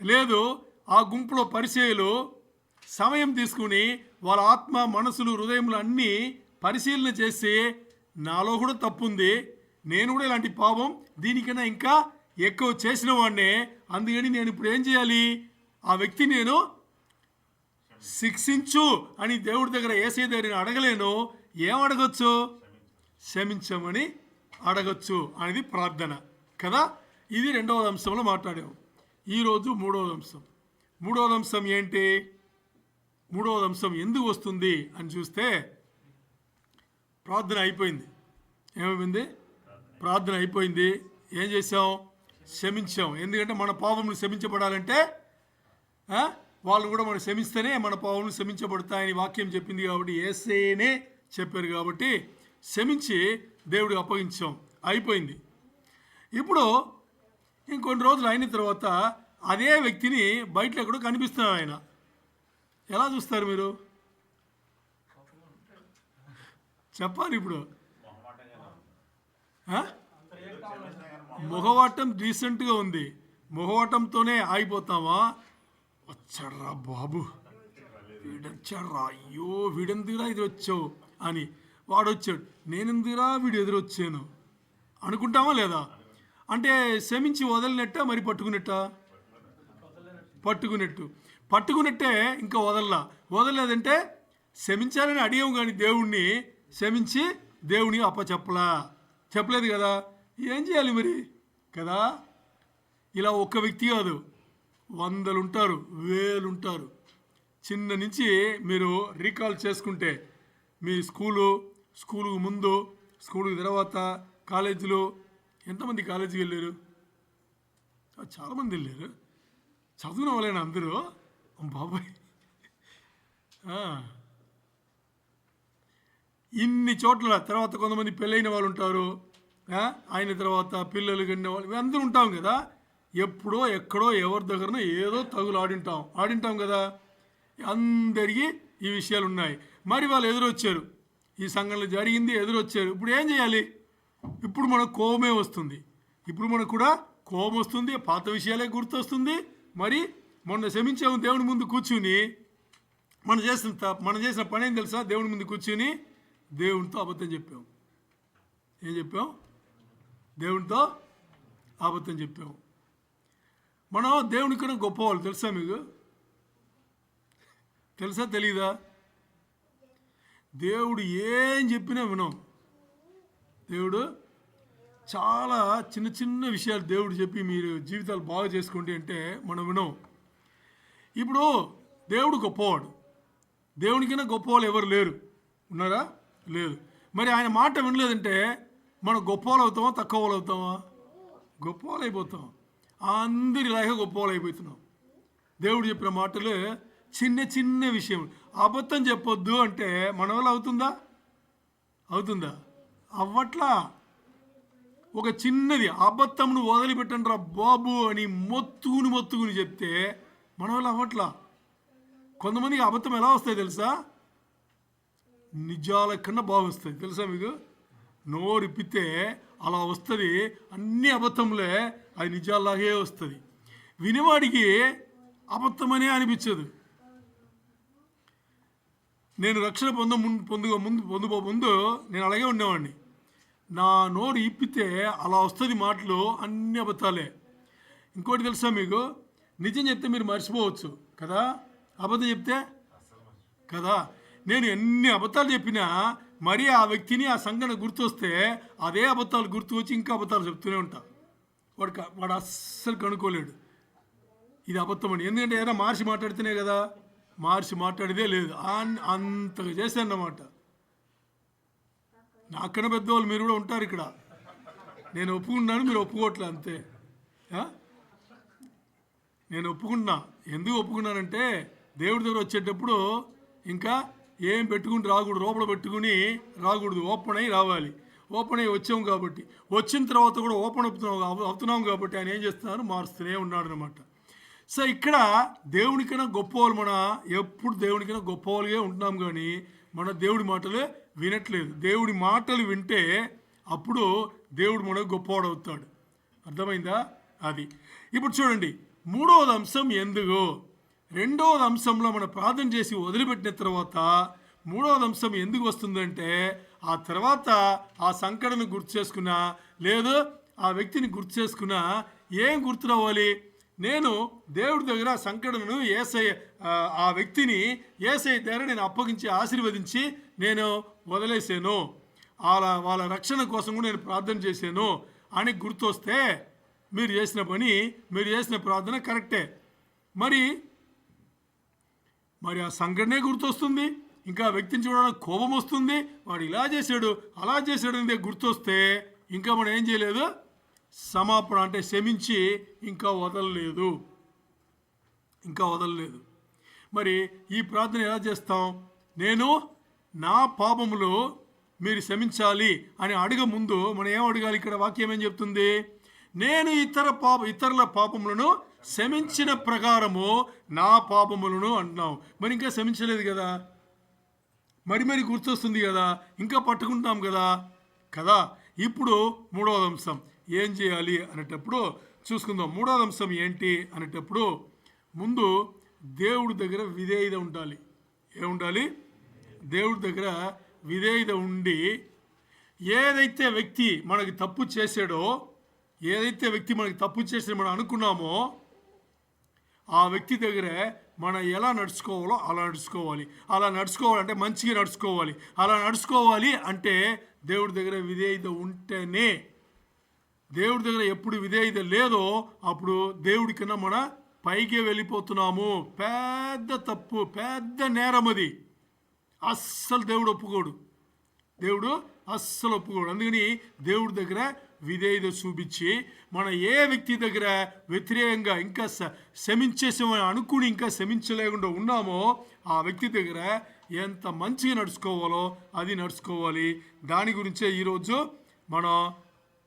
లేదు, ఆ గుంపులో పరిచయులు సమయం తీసుకుని వాళ్ళ ఆత్మ, మనసులు, హృదయములు అన్నీ పరిశీలన చేసి నాలో కూడా తప్పు ఉంది, నేను కూడా ఇలాంటి పాపం దీనికన్నా ఇంకా ఎక్కువ చేసిన వాడినే, అందుకని నేను ఇప్పుడు ఏం చేయాలి? ఆ వ్యక్తి నేను శిక్షించు అని దేవుడి దగ్గర యేసయ్య దగ్గర అడగలేను. ఏం అడగచ్చు? క్షమించమని అడగచ్చు అనేది ప్రార్థన కదా. ఇది రెండవ అంశంలో మాట్లాడాము. ఈరోజు మూడవ అంశం ఏంటి? మూడవ అంశం ఎందుకు వస్తుంది అని చూస్తే, ప్రార్థన అయిపోయింది. ఏమైంది? ప్రార్థన అయిపోయింది. ఏం చేసాం? క్షమించాం. ఎందుకంటే మన పాపములు క్షమించబడాలంటే వాళ్ళు కూడా మనం క్షమిస్తేనే మన పాపములు క్షమించబడతాయని వాక్యం చెప్పింది కాబట్టి, యేసయ్యనే చెప్పారు కాబట్టి క్షమించి దేవుడికి అప్పగించాం. అయిపోయింది. ఇప్పుడు ఇంకొన్ని రోజులు అయిన తర్వాత అదే వ్యక్తిని బయటలో ఎక్కడో కనిపిస్తున్నారు. ఆయన ఎలా చూస్తారు మీరు? చెప్పాలి ఇప్పుడు. మొహవాటం డీసెంట్గా ఉంది, మొహవాటంతోనే ఆగిపోతామా? వచ్చాడ్రా బాబు, వీడొచ్చాడ్రా, అయ్యో వీడెందుకురా ఇది వచ్చావు అని, వాడొచ్చాడు నేనెందుకురా వీడు ఎదురొచ్చాను అనుకుంటామా లేదా? అంటే క్షమించి వదలనట్ట, మరి పట్టుకున్నట్టే ఇంకా వదలలేదంటే క్షమించాలని అడిగాము కానీ దేవుణ్ణి క్షమించి దేవుని చెప్పలేదు కదా. ఏం చేయాలి మరి కదా? ఇలా ఒక్క వ్యక్తి కాదు, 100 ఉంటారు, 1000 ఉంటారు. చిన్న నుంచి మీరు రీకాల్ చేసుకుంటే మీ స్కూలుకు ముందు, స్కూలుకు తర్వాత, కాలేజీలో ఎంతమంది కాలేజీకి వెళ్ళారు? చాలామంది వెళ్ళారు. చదువున వాళ్ళైనా అందరూ? బాబాయ్, ఇన్ని చోట్ల తర్వాత కొంతమంది పెళ్ళైన వాళ్ళు ఉంటారు, ఆయన తర్వాత పిల్లలు కన్న వాళ్ళు అందరూ ఉంటాం కదా. ఎప్పుడో ఎక్కడో ఎవరి దగ్గరనో ఏదో తగులు ఆడింటాం కదా. అందరికీ ఈ విషయాలు ఉన్నాయి. మరి వాళ్ళు ఎదురొచ్చారు, ఈ సంఘటన జరిగింది, ఎదురొచ్చారు. ఇప్పుడు ఏం చేయాలి? ఇప్పుడు మనకు కోపమే వస్తుంది. ఇప్పుడు మనకు కూడా కోపం వస్తుంది, పాత విషయాలే గుర్తొస్తుంది. మరి మొన్న క్షమించాము దేవుని ముందు కూర్చుని, మనం చేసిన పని ఏం తెలుసా? దేవుని ముందు కూర్చుని దేవునితో అబద్ధం చెప్పాం. ఏం చెప్పాం? దేవునితో అబద్ధం చెప్పాం. మనం దేవుని కన్నా గొప్పవాళ్ళు. తెలుసా మీకు? తెలుసా తెలీదా? దేవుడు ఏం చెప్పినా వినం. దేవుడు చాలా చిన్న చిన్న విషయాలు దేవుడు చెప్పి మీరు జీవితాలు బాగా చేసుకోండి అంటే మనం వినం. ఇప్పుడు దేవుడు గొప్పవాడు, దేవునికైనా గొప్పవాళ్ళు ఎవరు లేరు. ఉన్నారా? లేదు. మరి ఆయన మాట వినలేదంటే మనం గొప్పవాళ్ళు అవుతామా, తక్కువ వాళ్ళు అవుతామా? గొప్పవాళ్ళు అయిపోతాం. అందరిలాగా గొప్పవాళ్ళు అయిపోతున్నాం. దేవుడు చెప్పిన మాటలు చిన్న చిన్న విషయం. అబద్ధం చెప్పొద్దు అంటే మన వల్ల అవుతుందా? అవ్వట్లా. ఒక చిన్నది అబద్ధంను వదిలిపెట్టండి రా బాబు అని మొత్తుకుని చెప్తే మన వల్ల అవ్వట్లా. కొంతమందికి అబద్ధం ఎలా వస్తాయి తెలుసా? నిజాల కన్నా బాగా వస్తుంది. తెలుసా మీకు? నోరిప్పితే అలా వస్తుంది. అన్ని అబద్ధంలే, అది నిజాలాగే వస్తుంది. వినివాడికి అబద్ధమనే అనిపించదు. నేను రక్షణ ముందు నేను అలాగే ఉండేవాడిని. నా నోరు ఇప్పితే అలా వస్తుంది మాటలు, అన్ని అబద్ధాలే. ఇంకోటి తెలుసా మీకు? నిజం చెప్తే మీరు మర్చిపోవచ్చు కదా, అబద్ధం చెప్తే కదా. నేను ఎన్ని అబద్ధాలు చెప్పినా మరీ ఆ వ్యక్తిని, ఆ సంఘటన గుర్తొస్తే అదే అబద్ధాలు గుర్తు వచ్చి ఇంకా అబద్ధాలు చెప్తూనే ఉంటా. వాడు అస్సలు కనుక్కోలేడు ఇది అబద్ధం అని. ఎందుకంటే ఏదైనా మార్చి మాట్లాడితేనే కదా. మార్చి మాట్లాడేదే లేదు, అంతగా చేశానన్నమాట. నాకన్నా పెద్దవాళ్ళు మీరు కూడా ఉంటారు ఇక్కడ. నేను ఒప్పుకుంటున్నాను, మీరు ఒప్పుకోవట్లే అంతే. నేను ఒప్పుకుంటున్నా. ఎందుకు ఒప్పుకున్నానంటే దేవుడి దగ్గర వచ్చేటప్పుడు ఇంకా ఏం పెట్టుకుని రాకూడదు, లోపల పెట్టుకుని రాకూడదు, ఓపెన్ అయ్యి రావాలి. ఓపెన్ అయ్యి వచ్చాము కాబట్టి, వచ్చిన తర్వాత కూడా ఓపెన్ అవుతున్నాం కాబట్టి ఆయన ఏం చేస్తున్నారు, మారుస్తూనే ఉన్నాడు అనమాట. సో ఇక్కడ దేవునికైనా గొప్పవాళ్ళు, మన ఎప్పుడు దేవునికైనా గొప్పవాళ్ళుగా ఉంటున్నాం, కానీ మన దేవుడి మాటలే వినట్లేదు. దేవుడి మాటలు వింటే అప్పుడు దేవుడు మనకు గొప్పవాడు అవుతాడు. అర్థమైందా? అది ఇప్పుడు చూడండి. మూడవది అంశం ఎందుకు, రెండవది అంశంలో మనం ప్రార్థన చేసి వదిలిపెట్టిన తర్వాత మూడవది అంశం ఎందుకు వస్తుందంటే, ఆ తర్వాత ఆ సంకటను గుర్తు చేసుకున్నా, లేదు ఆ వ్యక్తిని గుర్తు చేసుకున్నా, ఏం గుర్తు రావాలి, నేను దేవుడి దగ్గర సంకటను ఆ వ్యక్తిని యేసయ్య దగ్గర నేను అప్పగించి ఆశీర్వదించి నేను వదిలేసాను, వాళ్ళ రక్షణ కోసం కూడా నేను ప్రార్థన చేశాను అని గుర్తొస్తే మీరు చేసిన పని, మీరు చేసిన ప్రార్థన కరెక్టే. మరి ఆ సంఘటనే గుర్తొస్తుంది, ఇంకా వ్యక్తిని చూడడానికి కోపం వస్తుంది, వాడు ఇలా చేశాడు అలా చేశాడు అనేది గుర్తొస్తే ఇంకా మనం ఏం చేయలేదు, సమాపణ అంటే క్షమించి ఇంకా వదలలేదు. మరి ఈ ప్రార్థన ఎలా చేస్తాం, నేను నా పాపములు మీరు క్షమించాలి అని అడగ ముందు మనం ఏం అడగాలి, ఇక్కడ వాక్యం ఏం చెప్తుంది, నేను ఇతరుల పాపములను క్షమించిన ప్రకారము నా పాపములను అంటున్నాం. మరి ఇంకా క్షమించలేదు కదా, మరి గుర్తొస్తుంది కదా, ఇంకా పట్టుకుంటాం కదా. ఇప్పుడు మూడవది అంశం ఏం చేయాలి అనేటప్పుడు చూసుకుందాం. మూడవది అంశం ఏంటి అనేటప్పుడు ముందు దేవుడి దగ్గర విధేయత ఉండాలి. ఏముండాలి, దేవుడి దగ్గర విధేయత ఉండి, ఏదైతే వ్యక్తి మనకి తప్పు చేసాడో, మనం అనుకున్నామో ఆ వ్యక్తి దగ్గర మనం ఎలా నడుచుకోవాలో అలా నడుచుకోవాలంటే మంచిగా నడుచుకోవాలి అంటే దేవుడి దగ్గర విధేయత ఉంటేనే. దేవుడి దగ్గర ఎప్పుడు విధేయత లేదో అప్పుడు దేవుడి కన్నా మన పైకి వెళ్ళిపోతున్నాము. పెద్ద తప్పు, పెద్ద నేరం అది. అస్సలు దేవుడు ఒప్పుకోడు. అందుకని దేవుడి దగ్గర విధేయత చూపించి, మన ఏ వ్యక్తి దగ్గర వ్యతిరేకంగా ఇంకా క్షమించేసామని అనుకుని ఇంకా క్షమించలేకుండా ఉన్నామో ఆ వ్యక్తి దగ్గర ఎంత మంచిగా నడుచుకోవాలో అది నడుచుకోవాలి. దాని గురించే ఈరోజు మనం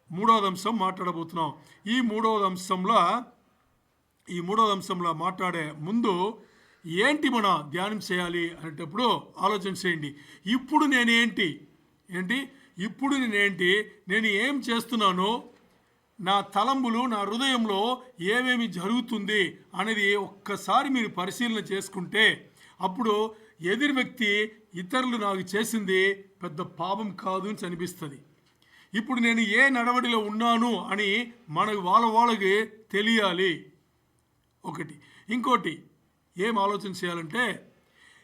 మూడవది అంశం మాట్లాడబోతున్నాం. ఈ మూడవది అంశంలో మాట్లాడే ముందు ఏంటి మనం ధ్యానం చేయాలి అనేటప్పుడు ఆలోచన చేయండి. ఇప్పుడు నేను ఏం చేస్తున్నాను, నా తలంబులు, నా హృదయంలో ఏమేమి జరుగుతుంది అనేది ఒక్కసారి మీరు పరిశీలన చేసుకుంటే అప్పుడు ఎదురు వ్యక్తి ఇతరులు నాకు చేసింది పెద్ద పాపం కాదు అని అనిపిస్తుంది. ఇప్పుడు నేను ఏ నడవడిలో ఉన్నాను అని వాళ్ళకి తెలియాలి. ఒకటి. ఇంకోటి ఏం ఆలోచన చేయాలంటే,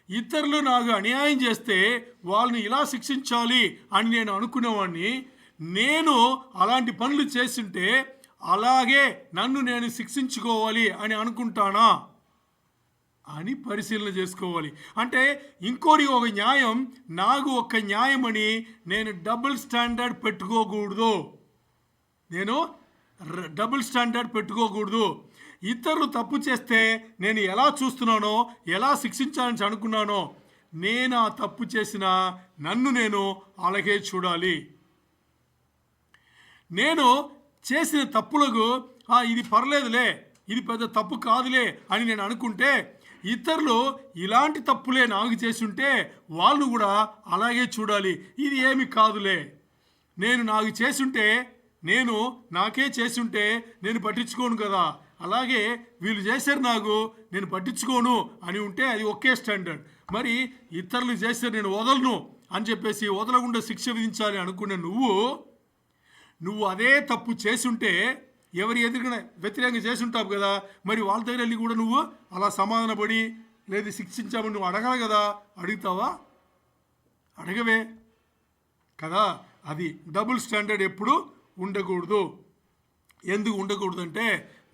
ఇతరులు నాకు అన్యాయం చేస్తే వాళ్ళని ఇలా శిక్షించాలి అని నేను అనుకునేవాడిని, నేను అలాంటి పనులు చేస్తుంటే అలాగే నన్ను నేను శిక్షించుకోవాలి అని అనుకుంటానా అని పరిశీలన చేసుకోవాలి. అంటే ఇంకోటి ఒక న్యాయం, నాకు ఒక న్యాయం అని నేను డబుల్ స్టాండర్డ్ పెట్టుకోకూడదు. ఇతరులు తప్పు చేస్తే నేను ఎలా చూస్తున్నానో, ఎలా శిక్షించాలని అనుకున్నానో, నేను ఆ తప్పు చేసిన నన్ను నేను అలాగే చూడాలి. నేను చేసిన తప్పులకు ఇది పర్లేదులే, ఇది పెద్ద తప్పు కాదులే అని నేను అనుకుంటే, ఇతరులు ఇలాంటి తప్పులే నాకు చేసుంటే వాళ్ళు కూడా అలాగే చూడాలి. ఇది ఏమి కాదులే, నాకే చేసుంటే నేను పట్టించుకోను కదా, అలాగే వీళ్ళు చేశారు నాకు, నేను పట్టించుకోను అని ఉంటే అది ఒకే స్టాండర్డ్. మరి ఇతరులు చేశారు నేను వదలను అని చెప్పేసి వదలకుండా శిక్ష విధించాలి అనుకునే నువ్వు అదే తప్పు చేసుంటే ఎవరి ఎదురుగా వ్యతిరేకంగా చేసుంటావు కదా, మరి వాళ్ళ దగ్గర వెళ్ళి కూడా నువ్వు అలా సమాధానపడి లేదు శిక్షించామని నువ్వు అడగాలి కదా. అడుగుతావా? అడగవే కదా. అది డబుల్ స్టాండర్డ్ ఎప్పుడు ఉండకూడదు. ఎందుకు ఉండకూడదంటే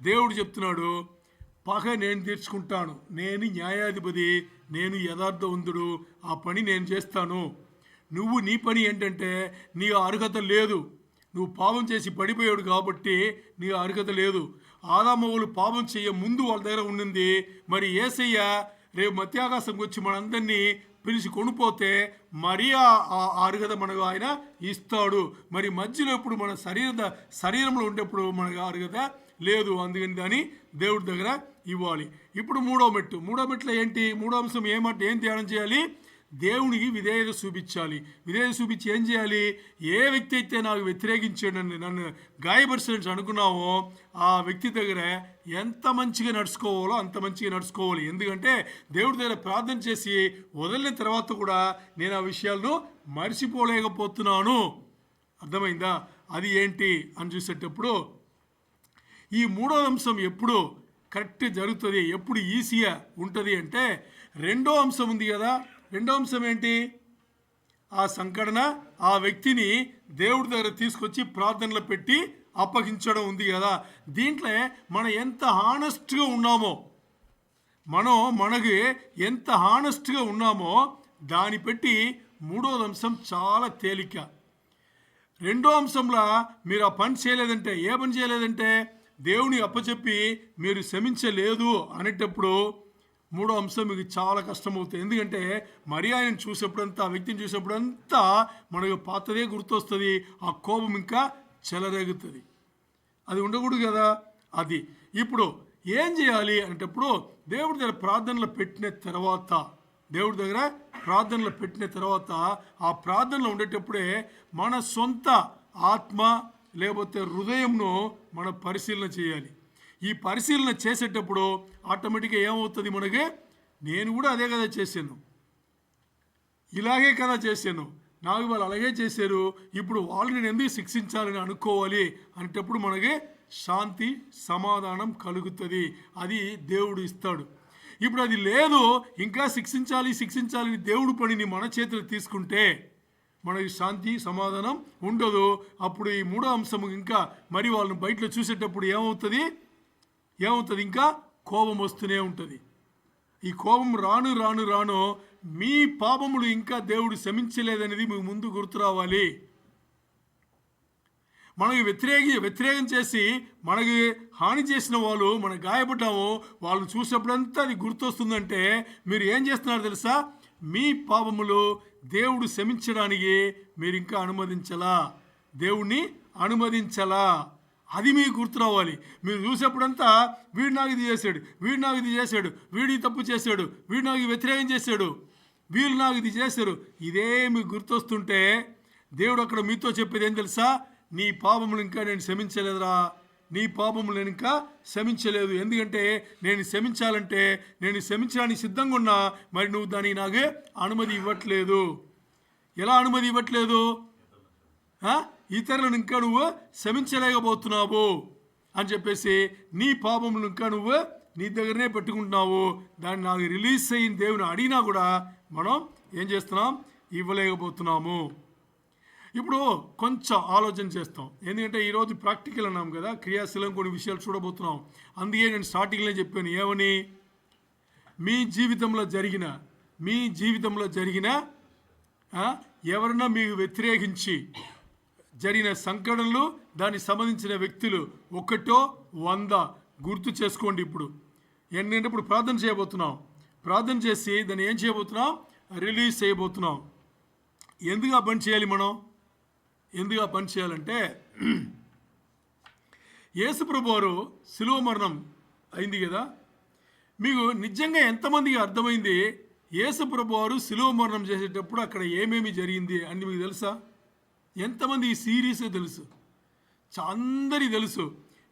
దేవుడు చెప్తున్నాడు, పగ నేను తీర్చుకుంటాను, నేను న్యాయాధిపతి, నేను యథార్థవంతుడు, ఆ పని నేను చేస్తాను. నువ్వు నీ పని ఏంటంటే నీ అర్హత లేదు, నువ్వు పాపం చేసి పడిపోయాడు కాబట్టి నీ అర్హత లేదు. ఆదామవులు పాపం చేయ ముందు వాళ్ళ దగ్గర ఉండింది. మరి యేసయ్య రేపు మధ్యాకాశంకి వచ్చి మనందరినీ పిలిచి కొనిపోతే మరీ ఆ అర్హత మనకు ఆయన ఇస్తాడు. మరి మధ్యలో ఇప్పుడు మన శరీరంలో ఉండేప్పుడు మనకు అర్హత లేదు, అందుకని దాన్ని దేవుడి దగ్గర ఇవ్వాలి. ఇప్పుడు మూడో మెట్లో ఏంటి? మూడో అంశం ఏం ధ్యానం చేయాలి? దేవునికి విధేయత చూపించాలి. విధేయత చూపించి ఏం చేయాలి? ఏ వ్యక్తి అయితే నాకు వ్యతిరేకించాడని, నన్ను గాయపరిచినట్టు అనుకున్నామో ఆ వ్యక్తి దగ్గర ఎంత మంచిగా నడుచుకోవాలో అంత మంచిగా నడుచుకోవాలి. ఎందుకంటే దేవుడి దగ్గర ప్రార్థన చేసి వదిలిన తర్వాత కూడా నేను ఆ విషయాలను మర్చిపోలేకపోతున్నాను. అర్థమైందా? అది ఏంటి అని చూసేటప్పుడు ఈ మూడో అంశం ఎప్పుడు కరెక్ట్ జరుగుతుంది, ఎప్పుడు ఈజీగా ఉంటుంది అంటే రెండో అంశం ఉంది కదా. రెండో అంశం ఏంటి? ఆ సంఘటన ఆ వ్యక్తిని దేవుడి దగ్గర తీసుకొచ్చి ప్రార్థనలో పెట్టి అప్పగించడం ఉంది కదా. దీంట్లో మనం ఎంత హానెస్ట్గా ఉన్నామో, మనకి ఎంత హానెస్ట్గా ఉన్నామో దాన్ని పెట్టి మూడోది అంశం చాలా తేలిక. రెండో అంశంలో మీరు ఆ పని చేయలేదంటే, ఏ పని చేయలేదంటే దేవుని అప్పచెప్పి మీరు క్షమించలేదు అనేటప్పుడు మూడో అంశం మీకు చాలా కష్టమవుతుంది. ఎందుకంటే మరి ఆయన చూసేప్పుడంతా, ఆ వ్యక్తిని చూసేప్పుడంతా మనకు పాతదే గుర్తొస్తుంది, ఆ కోపం ఇంకా చెలరేగుతుంది. అది ఉండకూడదు కదా. అది ఇప్పుడు ఏం చేయాలి అంటప్పుడు దేవుడి దగ్గర ప్రార్థనలు పెట్టిన తర్వాత ఆ ప్రార్థనలో ఉండేటప్పుడే మన సొంత ఆత్మ లేకపోతే హృదయంను మనం పరిశీలన చేయాలి. ఈ పరిశీలన చేసేటప్పుడు ఆటోమేటిక్గా ఏమవుతుంది మనకి? నేను కూడా అదే కదా చేశాను, ఇలాగే కదా చేశాను, నాకు వాళ్ళు అలాగే చేశారు, ఇప్పుడు వాళ్ళు నేను ఎందుకు శిక్షించాలని అనుకోవాలి అనేటప్పుడు మనకి శాంతి సమాధానం కలుగుతుంది. అది దేవుడు ఇస్తాడు. ఇప్పుడు అది లేదు, ఇంకా శిక్షించాలని దేవుడు పనిని మన చేతులు తీసుకుంటే మనకి శాంతి సమాధానం ఉండదు. అప్పుడు ఈ మూడో అంశం ఇంకా మరి వాళ్ళని బయటలో చూసేటప్పుడు ఏమవుతుంది? ఇంకా కోపం వస్తూనే ఉంటుంది. ఈ కోపం రాను మీ పాపములు ఇంకా దేవుడు క్షమించలేదనేది మీకు ముందు గుర్తు రావాలి. మనకి వ్యతిరేకం చేసి మనకి హాని చేసిన వాళ్ళు, మనం గాయపడ్డాము, వాళ్ళని చూసినప్పుడంతా అది గుర్తొస్తుందంటే మీరు ఏం చేస్తున్నారు తెలుసా? మీ పాపములు దేవుడు క్షమించడానికి మీరు ఇంకా దేవుణ్ణి అనుమతించలా. అది మీకు గుర్తు రావాలి. మీరు చూసేప్పుడంతా వీడు నాకు ఇది చేశాడు, వీడు ఈ తప్పు చేశాడు, వీడు నాకు వ్యతిరేకం చేశాడు, వీళ్ళు నాకు ఇది చేశారు, ఇదే మీకు గుర్తొస్తుంటే దేవుడు అక్కడ మీతో చెప్పేది ఏం తెలుసా? నీ పాపములు ఇంకా నేను క్షమించలేదురా, నీ పాపములు నేను ఇంకా క్షమించలేదు. ఎందుకంటే నేను క్షమించాలంటే నేను క్షమించడానికి సిద్ధంగా ఉన్నా, మరి నువ్వు దానికి నాకే అనుమతి ఇవ్వట్లేదు. ఎలా అనుమతి ఇవ్వట్లేదు? ఇతరులను ఇంకా నువ్వు క్షమించలేకపోతున్నావు అని చెప్పేసి నీ పాపములు ఇంకా నువ్వు నీ దగ్గరనే పెట్టుకుంటున్నావు. దాన్ని నాకు రిలీజ్ అయిన దేవుని అడిగినా కూడా మనం ఏం చేస్తున్నాం? ఇవ్వలేకపోతున్నాము. ఇప్పుడు కొంచెం ఆలోచన చేస్తాం. ఎందుకంటే ఈరోజు ప్రాక్టికల్ అన్నాం కదా, క్రియాశీలం కొన్ని విషయాలు చూడబోతున్నాం. అందుకే నేను స్టార్టింగ్లో చెప్పాను ఏమని? మీ జీవితంలో జరిగిన ఎవరన్నా మీకు వ్యతిరేకించి జరిగిన సంఘటనలు, దానికి సంబంధించిన వ్యక్తులు 1 100 గుర్తు చేసుకోండి. ఏంటంటే ఇప్పుడు ప్రార్థన చేయబోతున్నాం. ప్రార్థన చేసి దాన్ని ఏం చేయబోతున్నాం? రిలీజ్ చేయబోతున్నాం. ఎందుకు ఆ పని చేయాలి మనం? ఎందుకు ఆ పని చేయాలంటే యేసుప్రభు వారు శిలువ మరణం అయింది కదా. మీకు నిజంగా ఎంతమందికి అర్థమైంది యేసుప్రభు వారు శిలువ మరణం చేసేటప్పుడు అక్కడ ఏమేమి జరిగింది అని మీకు తెలుసా? ఎంతమంది సీరియస్గా తెలుసు? అందరికీ తెలుసు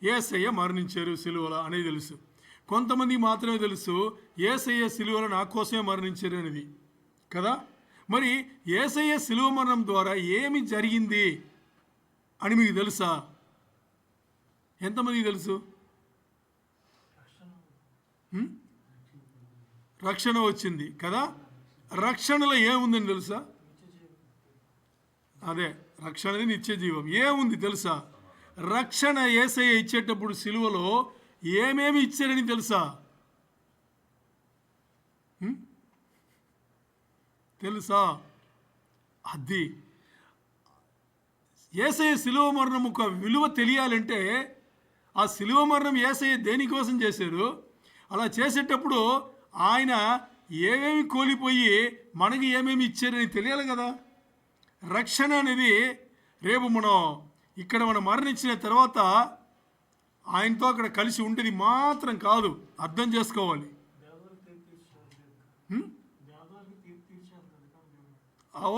యేసయ్య మరణించారు శిలువలో అనేది తెలుసు. కొంతమంది మాత్రమే తెలుసు యేసయ్య శిలువలో నా కోసమే మరణించారు అనేది కదా. మరి యేసయ్య శిలువ మరణం ద్వారా ఏమి జరిగింది అని మీకు తెలుసా? ఎంతమందికి తెలుసు? రక్షణ వచ్చింది కదా. రక్షణలో ఏముందని తెలుసా? అదే రక్షణది నిత్య జీవం. ఏముంది తెలుసా? రక్షణ యేసయ్య ఇచ్చేటప్పుడు సిలువలో ఏమేమి ఇచ్చారని తెలుసా? తెలుసా? అది యేసయ్య శిలువ మరణం ఒక విలువ తెలియాలంటే ఆ శిలువ మరణం యేసయ్య దేనికోసం చేశారు, అలా చేసేటప్పుడు ఆయన ఏమేమి కోల్పోయి మనకి ఏమేమి ఇచ్చారని తెలియాలి కదా. రక్షణ అనేది రేపు మనం మరణించిన తర్వాత ఆయనతో అక్కడ కలిసి ఉండేది మాత్రం కాదు, అర్థం చేసుకోవాలి.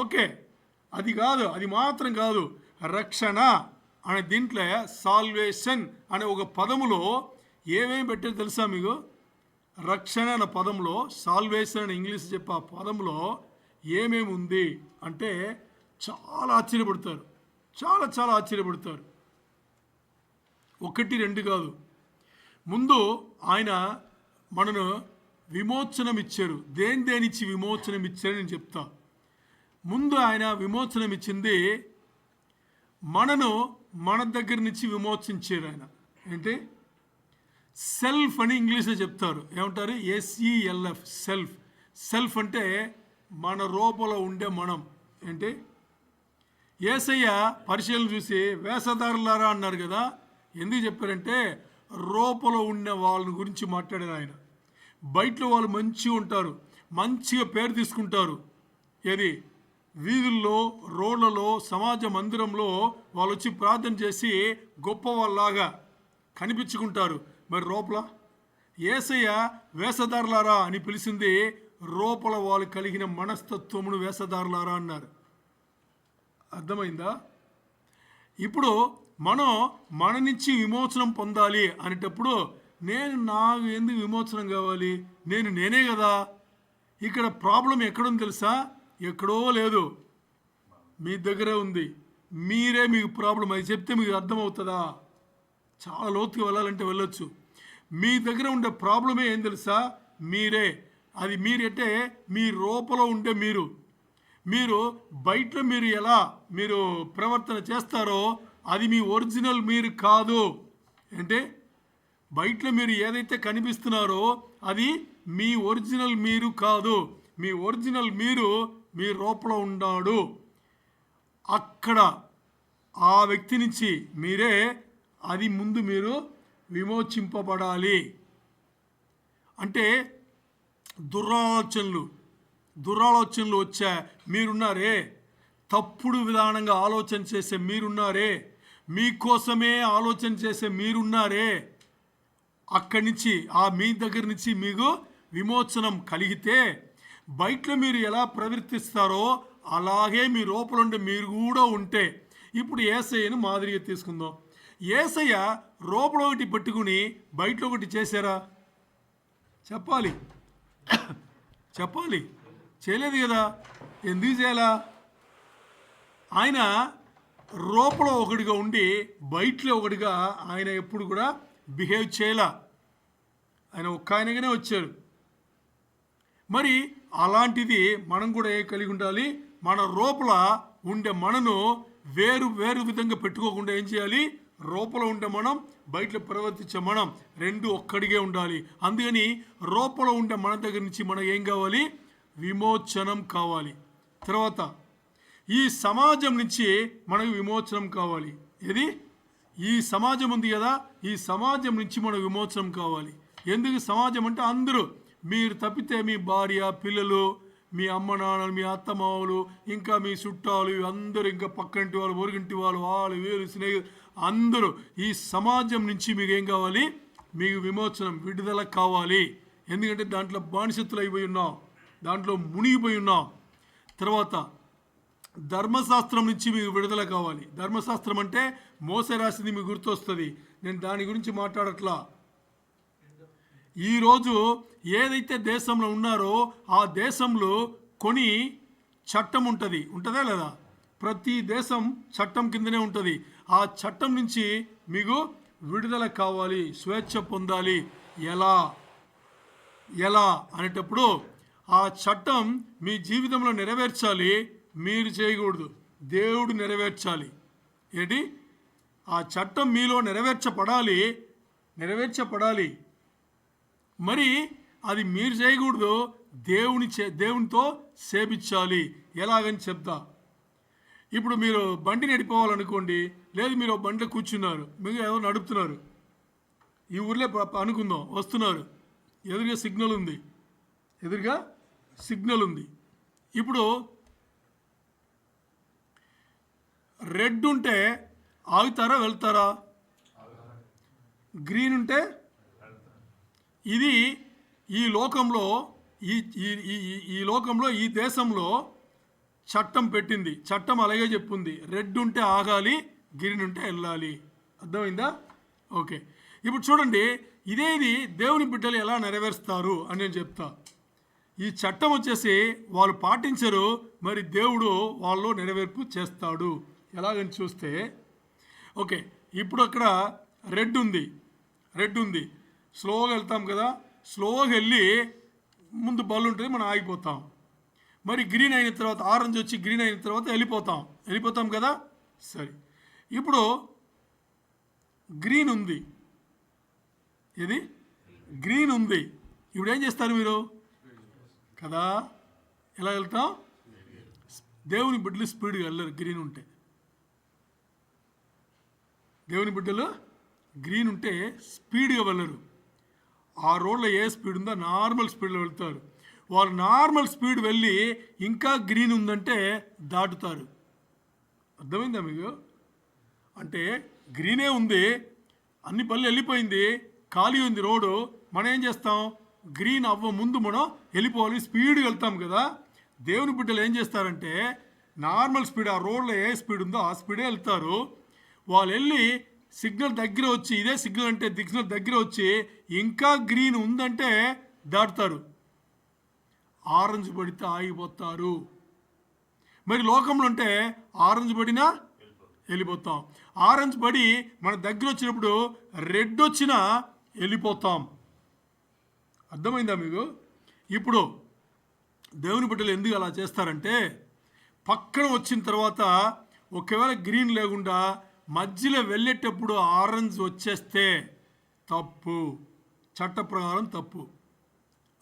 ఓకే, అది కాదు, అది మాత్రం కాదు. రక్షణ అనే దీంట్లో సాల్వేషన్ అనే ఒక పదములో ఏమేమి పెట్టారో తెలుసా మీకు? రక్షణ అనే పదంలో, సాల్వేషన్ అని ఇంగ్లీష్ చెప్పే ఆ పదంలో ఏమేమి ఉంది అంటే చాలా ఆశ్చర్యపడతారు, చాలా ఆశ్చర్యపడతారు. ఒకటి రెండు కాదు. ముందు ఆయన మనను విమోచనం ఇచ్చారు. దేనిచ్చి విమోచనం ఇచ్చారని నేను చెప్తా. ముందు ఆయన విమోచనం ఇచ్చింది మనను మన దగ్గర నుంచి విమోచించారు. ఆయన ఏంటి? సెల్ఫ్ అని ఇంగ్లీష్లో చెప్తారు. ఏమంటారు? SELF, self. సెల్ఫ్ అంటే మన రూపంలో ఉండే మనం. ఏంటి? యేసయ్య పరిశీలన చూసి వేషధారులారా అన్నారు కదా. ఎందుకు చెప్పారంటే రూపంలో ఉన్న వాళ్ళ గురించి మాట్లాడారు ఆయన. బయటలో వాళ్ళు మంచిగా ఉంటారు, మంచిగా పేరు తీసుకుంటారు. ఏది? వీధుల్లో, రోడ్లలో, సమాజ మందిరంలో వాళ్ళు వచ్చి ప్రార్థన చేసి గొప్ప వాళ్ళలాగా కనిపించుకుంటారు. మరి లోపల యేసయ్య వేషధారులారా అని పిలిచింది లోపల వాళ్ళు కలిగిన మనస్తత్వమును వేషధారులారా అన్నారు. అర్థమైందా? ఇప్పుడు మనం మన నుంచి విమోచనం పొందాలి అనేటప్పుడు నాకు ఎందుకు విమోచనం కావాలి? నేనే కదా. ఇక్కడ ప్రాబ్లం ఎక్కడుంది తెలుసా? ఎక్కడో లేదు, మీ దగ్గరే ఉంది. మీరే మీకు ప్రాబ్లం. అది చెప్తే మీకు అర్థమవుతుందా? చాలా లోతుగా వెళ్ళాలంటే వెళ్ళొచ్చు. మీ దగ్గర ఉండే ప్రాబ్లమే ఏం తెలుసా? మీరే. అది మీరంటే మీ రూపంలో ఉండే మీరు బయట మీరు ప్రవర్తన చేస్తారో అది మీ ఒరిజినల్ మీరు కాదు. అంటే బయట మీరు ఏదైతే కనిపిస్తున్నారో అది మీ ఒరిజినల్ మీరు కాదు. మీ ఒరిజినల్ మీరు మీ రూపంలో ఉన్నాడు. అక్కడ ఆ వ్యక్తి నుంచి మీరే, అది ముందు మీరు విమోచింపబడాలి. అంటే దురాలోచనలు వచ్చా మీరున్నారే, తప్పుడు విధానంగా ఆలోచన చేసే మీరున్నారే, మీకోసమే ఆలోచన చేసే మీరున్నారే, అక్కడి నుంచి మీ దగ్గర నుంచి మీకు విమోచనం కలిగితే బయట మీరు ఎలా ప్రవర్తిస్తారో అలాగే మీ లోపల ఉండే మీరు కూడా ఉంటే. ఇప్పుడు యేసయ్యను మాదిరిగా తీసుకుందాం. యేసయ్య లోపల ఒకటి పెట్టుకుని బయట ఒకటి చేశారా? చెప్పాలి. చేయలేదు కదా. ఎందుకు చేయాలా? ఆయన లోపల ఒకటిగా ఉండి బయటలో ఒకటిగా ఆయన ఎప్పుడు కూడా బిహేవ్ చేయలా. ఆయన ఒక్క ఆయనగానే వచ్చారు. మరి అలాంటిది మనం కూడా కలిగి ఉండాలి. మన లోపల ఉండే మనను వేరు విధంగా పెట్టుకోకుండా ఏం చేయాలి? లోపల ఉండే మనం, బయట ప్రవర్తించే మనం రెండు ఒక్కడిగే ఉండాలి. అందుకని లోపల ఉండే మన దగ్గర నుంచి మనకు ఏం కావాలి? విమోచనం కావాలి. తర్వాత ఈ సమాజం నుంచి మనకు విమోచనం కావాలి. ఏది? ఈ సమాజం ఉంది కదా, ఈ సమాజం నుంచి మనకు విమోచనం కావాలి. ఎందుకు సమాజం అంటే అందరూ, మీరు తప్పితే మీ భార్య, పిల్లలు, మీ అమ్మ నాన్నలు, మీ అత్తమావులు, ఇంకా మీ చుట్టాలు, అందరూ, ఇంకా పక్కంటి వాళ్ళు, ఒరిగింటి వాళ్ళు, వీళ్ళు స్నేహితులు, అందరూ ఈ సమాజం నుంచి మీకు ఏం కావాలి? మీకు విమోచనం, విడుదల కావాలి. ఎందుకంటే దాంట్లో బానిసత్తులు అయిపోయి ఉన్నాం, దాంట్లో మునిగిపోయి ఉన్నాం. తర్వాత ధర్మశాస్త్రం నుంచి మీకు విడుదల కావాలి. ధర్మశాస్త్రం అంటే మోసే రాసింది మీకు గుర్తొస్తుంది. నేను దాని గురించి మాట్లాడట్లా. ఈరోజు ఏదైతే దేశంలో ఉన్నారో ఆ దేశంలో కొన్ని చట్టం ఉంటుందా లేదా? ప్రతి దేశం చట్టం కిందనే ఉంటుంది. ఆ చట్టం నుంచి మీకు విడుదల కావాలి, స్వేచ్ఛ పొందాలి. ఎలా అనేటప్పుడు ఆ చట్టం మీ జీవితంలో నెరవేర్చాలి. మీరు చేయకూడదు, దేవుడు నెరవేర్చాలి. ఏంటి? ఆ చట్టం మీలో నెరవేర్చబడాలి. మరి అది మీరు చేయకూడదు, దేవునితో సేవించాలి. ఎలాగని చెప్తా. ఇప్పుడు మీరు బండి నడిపోవాలనుకోండి, లేదు మీరు బండిలో కూర్చున్నారు, మీరు ఎవరు నడుపుతున్నారు, ఈ ఊర్లో అనుకుందాం, వస్తున్నారు, ఎదురుగా సిగ్నల్ ఉంది, ఎదురుగా సిగ్నల్ ఉంది. ఇప్పుడు రెడ్ ఉంటే ఆగుతారా వెళ్తారా? గ్రీన్ ఉంటే ఇది ఈ లోకంలో ఈ లోకంలో ఈ దేశంలో చట్టం పెట్టింది. చట్టం అలాగే చెప్పింది, రెడ్ ఉంటే ఆగాలి, గ్రీన్ ఉంటే వెళ్ళాలి. అర్థమైందా? ఓకే. ఇప్పుడు చూడండి, ఇదేది దేవుని బిడ్డలు ఎలా నెరవేరుస్తారు అని నేను చెప్తా. ఈ చట్టం వచ్చేసి వాళ్ళు పాటించరు, మరి దేవుడు వాళ్ళు నెరవేర్పు చేస్తాడు. ఎలాగని చూస్తే, ఓకే, ఇప్పుడు అక్కడ రెడ్ ఉంది, స్లోగా వెళ్తాం కదా, స్లోగా వెళ్ళి ముందు బళ్ళు ఉంటుంది, మనం ఆగిపోతాం. మరి గ్రీన్ అయిన తర్వాత, ఆరెంజ్ వచ్చి గ్రీన్ అయిన తర్వాత వెళ్ళిపోతాం కదా. సరే, ఇప్పుడు గ్రీన్ ఉంది, ఇది గ్రీన్ ఉంది. ఇప్పుడు ఏం చేస్తారు మీరు కదా? ఎలా వెళ్తాం? దేవుని బిడ్డలు స్పీడ్గా వెళ్ళరు గ్రీన్ ఉంటే. దేవుని బిడ్డలు గ్రీన్ ఉంటే స్పీడ్గా వెళ్ళరు. ఆ రోడ్లో ఏ స్పీడ్ ఉందో నార్మల్ స్పీడ్లో వెళ్తారు. వాళ్ళు నార్మల్ స్పీడ్ వెళ్ళి ఇంకా గ్రీన్ ఉందంటే దాటుతారు. అర్థమైందా మీకు? అంటే గ్రీనే ఉంది, అన్ని పళ్ళు వెళ్ళిపోయింది, ఖాళీ ఉంది రోడ్డు, మనం ఏం చేస్తాం? గ్రీన్ అవ్వ ముందు మనం వెళ్ళిపోవాలి, స్పీడ్గా వెళ్తాం కదా. దేవుని బిడ్డలు ఏం చేస్తారంటే నార్మల్ స్పీడ్, ఆ రోడ్లో ఏ స్పీడ్ ఉందో ఆ స్పీడే వెళ్తారు. వాళ్ళు వెళ్ళి సిగ్నల్ దగ్గర వచ్చి, ఇదే సిగ్నల్ అంటే సిగ్నల్ దగ్గర వచ్చి ఇంకా గ్రీన్ ఉందంటే దాటుతారు. ఆరెంజ్ పడితే ఆగిపోతారు. మరి లోకంలో అంటే ఆరెంజ్ పడినా వెళ్ళిపోతాం. ఆరెంజ్ పడి మన దగ్గర వచ్చినప్పుడు రెడ్ వచ్చినా వెళ్ళిపోతాం. అర్థమైందా మీకు? ఇప్పుడు దేవుని బిడ్డలు ఎందుకు అలా చేస్తారంటే, పక్కన వచ్చిన తర్వాత ఒకవేళ గ్రీన్ లేకుండా మధ్యలో వెళ్ళేటప్పుడు ఆరెంజ్ వచ్చేస్తే తప్పు, చట్ట ప్రకారం తప్పు.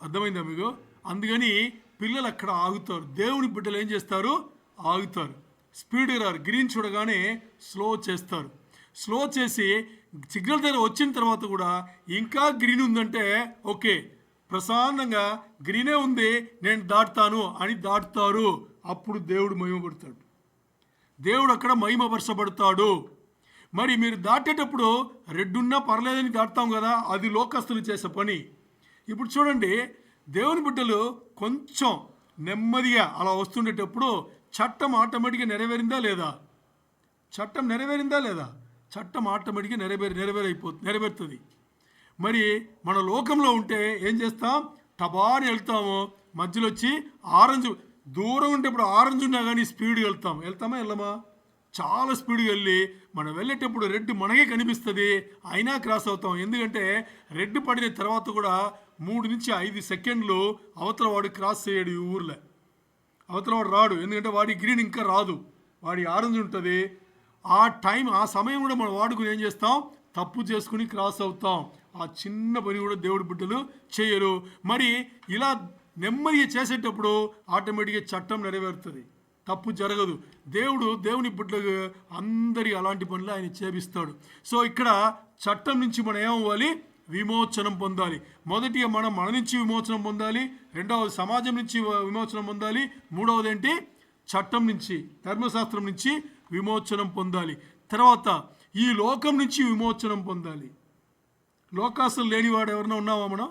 అర్థమైందా మీకు? అందుకని పిల్లలు అక్కడ ఆగుతారు. దేవుని బిడ్డలు ఏం చేస్తారు? ఆగుతారు, స్పీడ్గా రారు. గ్రీన్ చూడగానే స్లో చేస్తారు. స్లో చేసి సిగ్నల్ దగ్గర వచ్చిన తర్వాత కూడా ఇంకా గ్రీన్ ఉందంటే ఓకే, ప్రశాంతంగా గ్రీనే ఉంది, నేను దాటుతాను అని దాటుతారు. అప్పుడు దేవుడు మహిమపడతాడు, దేవుడు అక్కడ మహిమపరచబడతాడు. మరి మీరు దాటేటప్పుడు రెడ్ ఉన్నా పర్లేదని దాటుతాం కదా, అది లోకస్తులు చేసే పని. ఇప్పుడు చూడండి, దేవుని బిడ్డలు కొంచెం నెమ్మదిగా అలా వస్తుండేటప్పుడు చట్టం ఆటోమేటిక్గా నెరవేరిందా లేదా? చట్టం నెరవేరిందా లేదా? చట్టం ఆటోమేటిక్గా నెరవేరుతుంది. మరి మన లోకంలో ఉంటే ఏం చేస్తాం? టబాని వెళ్తాము, మధ్యలో వచ్చి ఆరెంజ్ దూరం ఉండేప్పుడు ఆరెంజ్ ఉన్నా కానీ స్పీడ్గా వెళ్తామా వెళ్ళమా? చాలా స్పీడ్గా వెళ్ళి మనం వెళ్ళేటప్పుడు రెడ్ మనకే కనిపిస్తుంది, అయినా క్రాస్ అవుతాం. ఎందుకంటే రెడ్ పడిన తర్వాత కూడా 3 నుంచి 5 సెకండ్లు అవతల వాడు క్రాస్ చేయడు. ఈ ఊర్లో అవతల వాడు రాడు, ఎందుకంటే వాడి గ్రీన్ ఇంకా రాదు, వాడి ఆరెంజ్ ఉంటుంది. ఆ సమయం కూడా మనం వాడుకుని ఏం చేస్తాం? తప్పు చేసుకుని క్రాస్ అవుతాం. ఆ చిన్న పని కూడా దేవుడి బిడ్డలు చేయరు. మరి ఇలా నెమ్మదిగా చేసేటప్పుడు ఆటోమేటిక్గా చట్టం నెరవేరుతుంది, తప్పు జరగదు. దేవుని బిడ్డలు అందరి అలాంటి పనులు ఆయన చేపిస్తాడు. సో ఇక్కడ చట్టం నుంచి మనం ఏమవ్వాలి? విమోచనం పొందాలి. మొదటిగా మనం మన నుంచి విమోచనం పొందాలి, రెండవది సమాజం నుంచి విమోచనం పొందాలి, మూడవది ఏంటి? చట్టం నుంచి, ధర్మశాస్త్రం నుంచి విమోచనం పొందాలి. తర్వాత ఈ లోకం నుంచి విమోచనం పొందాలి. లోకాశలు లేనివాడు ఎవరైనా ఉన్నావా? మనం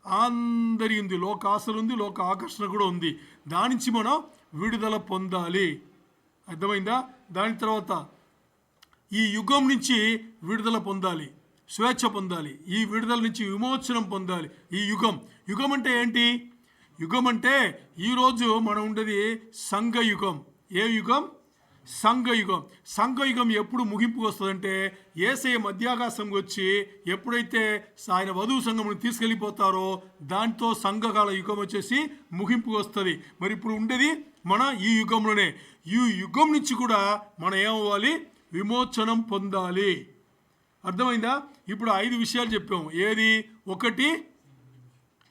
అందరి ఉంది, లోకాశలు ఉంది, లోక ఆకర్షణ కూడా ఉంది. దాని నుంచి మనం విడుదల పొందాలి. అర్థమైందా? దాని తర్వాత ఈ యుగం నుంచి విడుదల పొందాలి, స్వేచ్ఛ పొందాలి. ఈ విడుదల నుంచి విమోచనం పొందాలి. ఈ యుగం అంటే ఏంటి? యుగం అంటే ఈరోజు మనం ఉండేది సంఘయుగం. ఏ యుగం? సంఘయుగం. సంఘయుగం ఎప్పుడు ముగింపుకు వస్తుందంటే యేసయ్య మధ్యాకాశంకి వచ్చి ఎప్పుడైతే ఆయన వధువు సంఘమును తీసుకెళ్ళిపోతారో దాంతో సంఘకాల యుగం వచ్చేసి ముగింపుకు వస్తుంది. మరి ఇప్పుడు ఉండేది మన ఈ యుగంలోనే. ఈ యుగం నుంచి కూడా మనం ఏమవ్వాలి? విమోచనం పొందాలి. అర్థమైందా? ఇప్పుడు 5 విషయాలు చెప్పాము. ఏది? ఒకటి,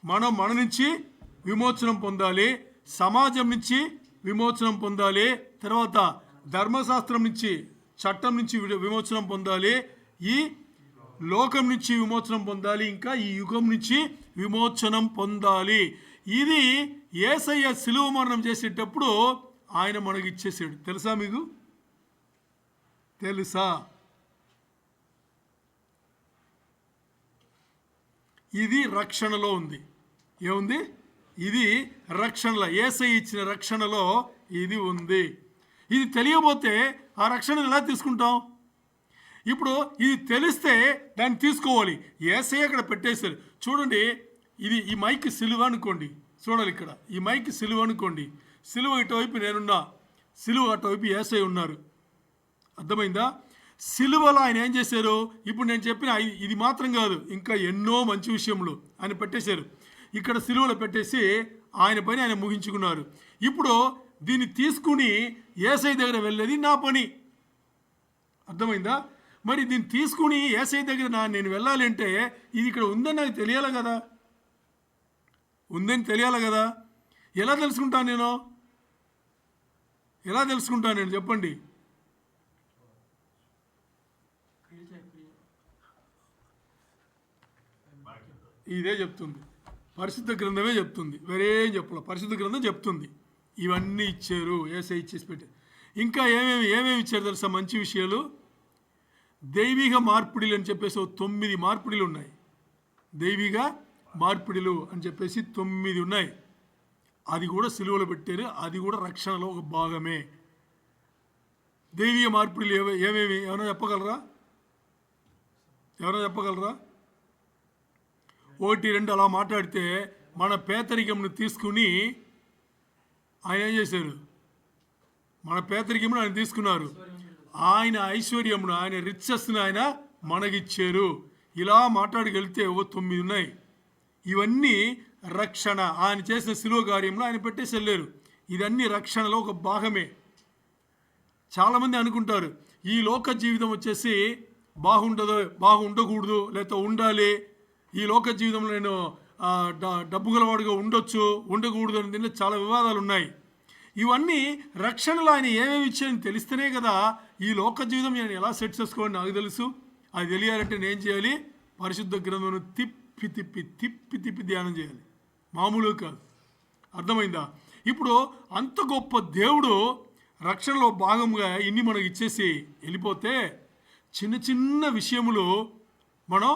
మనం మన నుంచి విమోచనం పొందాలి, సమాజం నుంచి విమోచనం పొందాలి, తర్వాత ధర్మశాస్త్రం నుంచి, చట్టం నుంచి విమోచనం పొందాలి, ఈ లోకం నుంచి విమోచనం పొందాలి, ఇంకా ఈ యుగం నుంచి విమోచనం పొందాలి. ఇది యేసయ్య శిలువ మరణం చేసేటప్పుడు ఆయన మనకి ఇచ్చేసాడు. తెలుసా మీకు? తెలుసా? ఇది రక్షణలో ఉంది. ఏముంది? ఇది రక్షణలో, యేసయ్య ఇచ్చిన రక్షణలో ఇది ఉంది. ఇది తెలియకపోతే ఆ రక్షణ ఎలా తీసుకుంటాం? ఇప్పుడు ఇది తెలిస్తే దాన్ని తీసుకోవాలి. యేసయ్య అక్కడ పెట్టేశారు. చూడండి, ఇది ఈ మైక్ సిలువ అనుకోండి. చూడాలి, ఇక్కడ ఈ మైక్ సిలువ అనుకోండి. సిలువ ఇటువైపు నేనున్నా, సిలువ అటువైపు యేసయ్య ఉన్నారు. అర్థమైందా? సిలువలో ఆయన ఏం చేశారు? ఇప్పుడు నేను చెప్పిన ఇది మాత్రం కాదు, ఇంకా ఎన్నో మంచి విషయములు ఆయన పెట్టేశారు. ఇక్కడ సిలువలో పెట్టేసి ఆయన పని ఆయన ముగించుకున్నారు. ఇప్పుడు దీన్ని తీసుకుని యేసయ్య దగ్గర వెళ్ళేది నా పని. అర్థమైందా? మరి దీన్ని తీసుకుని యేసయ్య దగ్గర నేను వెళ్ళాలి అంటే ఇది ఇక్కడ ఉందని నాకు తెలియాలి కదా, ఉందని తెలియాలి కదా. ఎలా తెలుసుకుంటాను నేను? ఎలా తెలుసుకుంటాను నేను? చెప్పండి. ఇదే చెప్తుంది, పరిశుద్ధ గ్రంథమే చెప్తుంది, వేరేం చెప్పాలి. పరిశుద్ధ గ్రంథం చెప్తుంది. ఇవన్నీ ఇచ్చారు, యేసయ్య ఇచ్చేసి పెట్టి. ఇంకా ఏమేమి ఇచ్చారు తెలుసా? మంచి విషయాలు. దైవిక మార్పిడిలు అని చెప్పేసి 9 మార్పిడిలు ఉన్నాయి. దైవిక మార్పిడిలు అని చెప్పేసి 9 ఉన్నాయి. అది కూడా సిలువలో పెట్టారు. అది కూడా రక్షణలో ఒక భాగమే. దైవిక మార్పిడిలు ఏమేమి ఏమైనా చెప్పగలరా? ఎవరైనా చెప్పగలరా? 1, 2 అలా మాట్లాడితే మన పేదరికంను తీసుకుని ఆయన ఏం చేశారు? మన పేదరికమును ఆయన తీసుకున్నారు. ఆయన ఐశ్వర్యమును, ఆయన రిచెస్ను ఆయన మనకిచ్చారు. ఇలా మాట్లాడగలిగితే 9 ఉన్నాయి. ఇవన్నీ రక్షణ. ఆయన చేసిన శిలువ కార్యంలో ఆయన పెట్టేసి వెళ్ళారు. ఇదన్నీ రక్షణలో ఒక భాగమే. చాలామంది అనుకుంటారు ఈ లోక జీవితం వచ్చేసి బాగుండకూడదు, లేకపోతే ఉండాలి. ఈ లోక జీవితంలో నేను డబ్బు గలవాడుగా ఉండొచ్చు, ఉండకూడదు అని దీనిలో చాలా వివాదాలు ఉన్నాయి. ఇవన్నీ రక్షణలో ఆయన ఏమేమి ఇచ్చాయని తెలిస్తేనే కదా ఈ లోక జీవితం నేను ఎలా సెట్ చేసుకోవాలని నాకు తెలుసు. అది తెలియాలంటే నేను చేయాలి? పరిశుద్ధ గ్రంథం తిప్పి తిప్పి తిప్పి తిప్పి ధ్యానం చేయాలి, మామూలుగా కాదు. అర్థమైందా? ఇప్పుడు అంత గొప్ప దేవుడు రక్షణలో భాగంగా ఇన్ని మనకి ఇచ్చేసి వెళ్ళిపోతే చిన్న చిన్న విషయములు మనం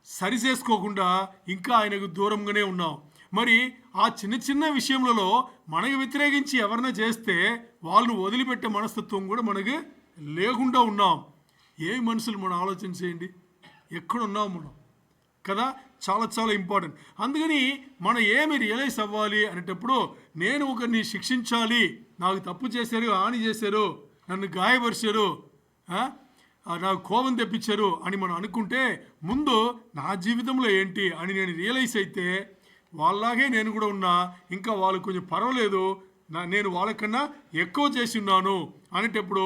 సరి చేసుకోకుండా ఇంకా ఆయనకు దూరంగానే ఉన్నాం. మరి ఆ చిన్న చిన్న విషయములలో మనకు వ్యతిరేకించి ఎవరైనా చేస్తే వాళ్ళను వదిలిపెట్టే మనస్తత్వం కూడా మనకి లేకుండా ఉన్నాం. ఏ మనుషులు మనం ఆలోచన చేయండి, ఎక్కడున్నాం మనం కదా. చాలా చాలా ఇంపార్టెంట్. అందుకని మనం ఏమి రియలైజ్ అవ్వాలి అనేటప్పుడు, నేను ఒకరిని శిక్షించాలి, నాకు తప్పు చేశారు, హాని చేశారు, నన్ను గాయపరిచారు, నాకు కోపం తెప్పించారు అని మనం అనుకుంటే ముందు నా జీవితంలో ఏంటి అని నేను రియలైజ్ అయితే వాళ్ళలాగే నేను కూడా ఉన్నా, ఇంకా వాళ్ళు కొంచెం పర్వాలేదు, నేను వాళ్ళకన్నా ఎక్కువ చేసి ఉన్నాను అనేటప్పుడు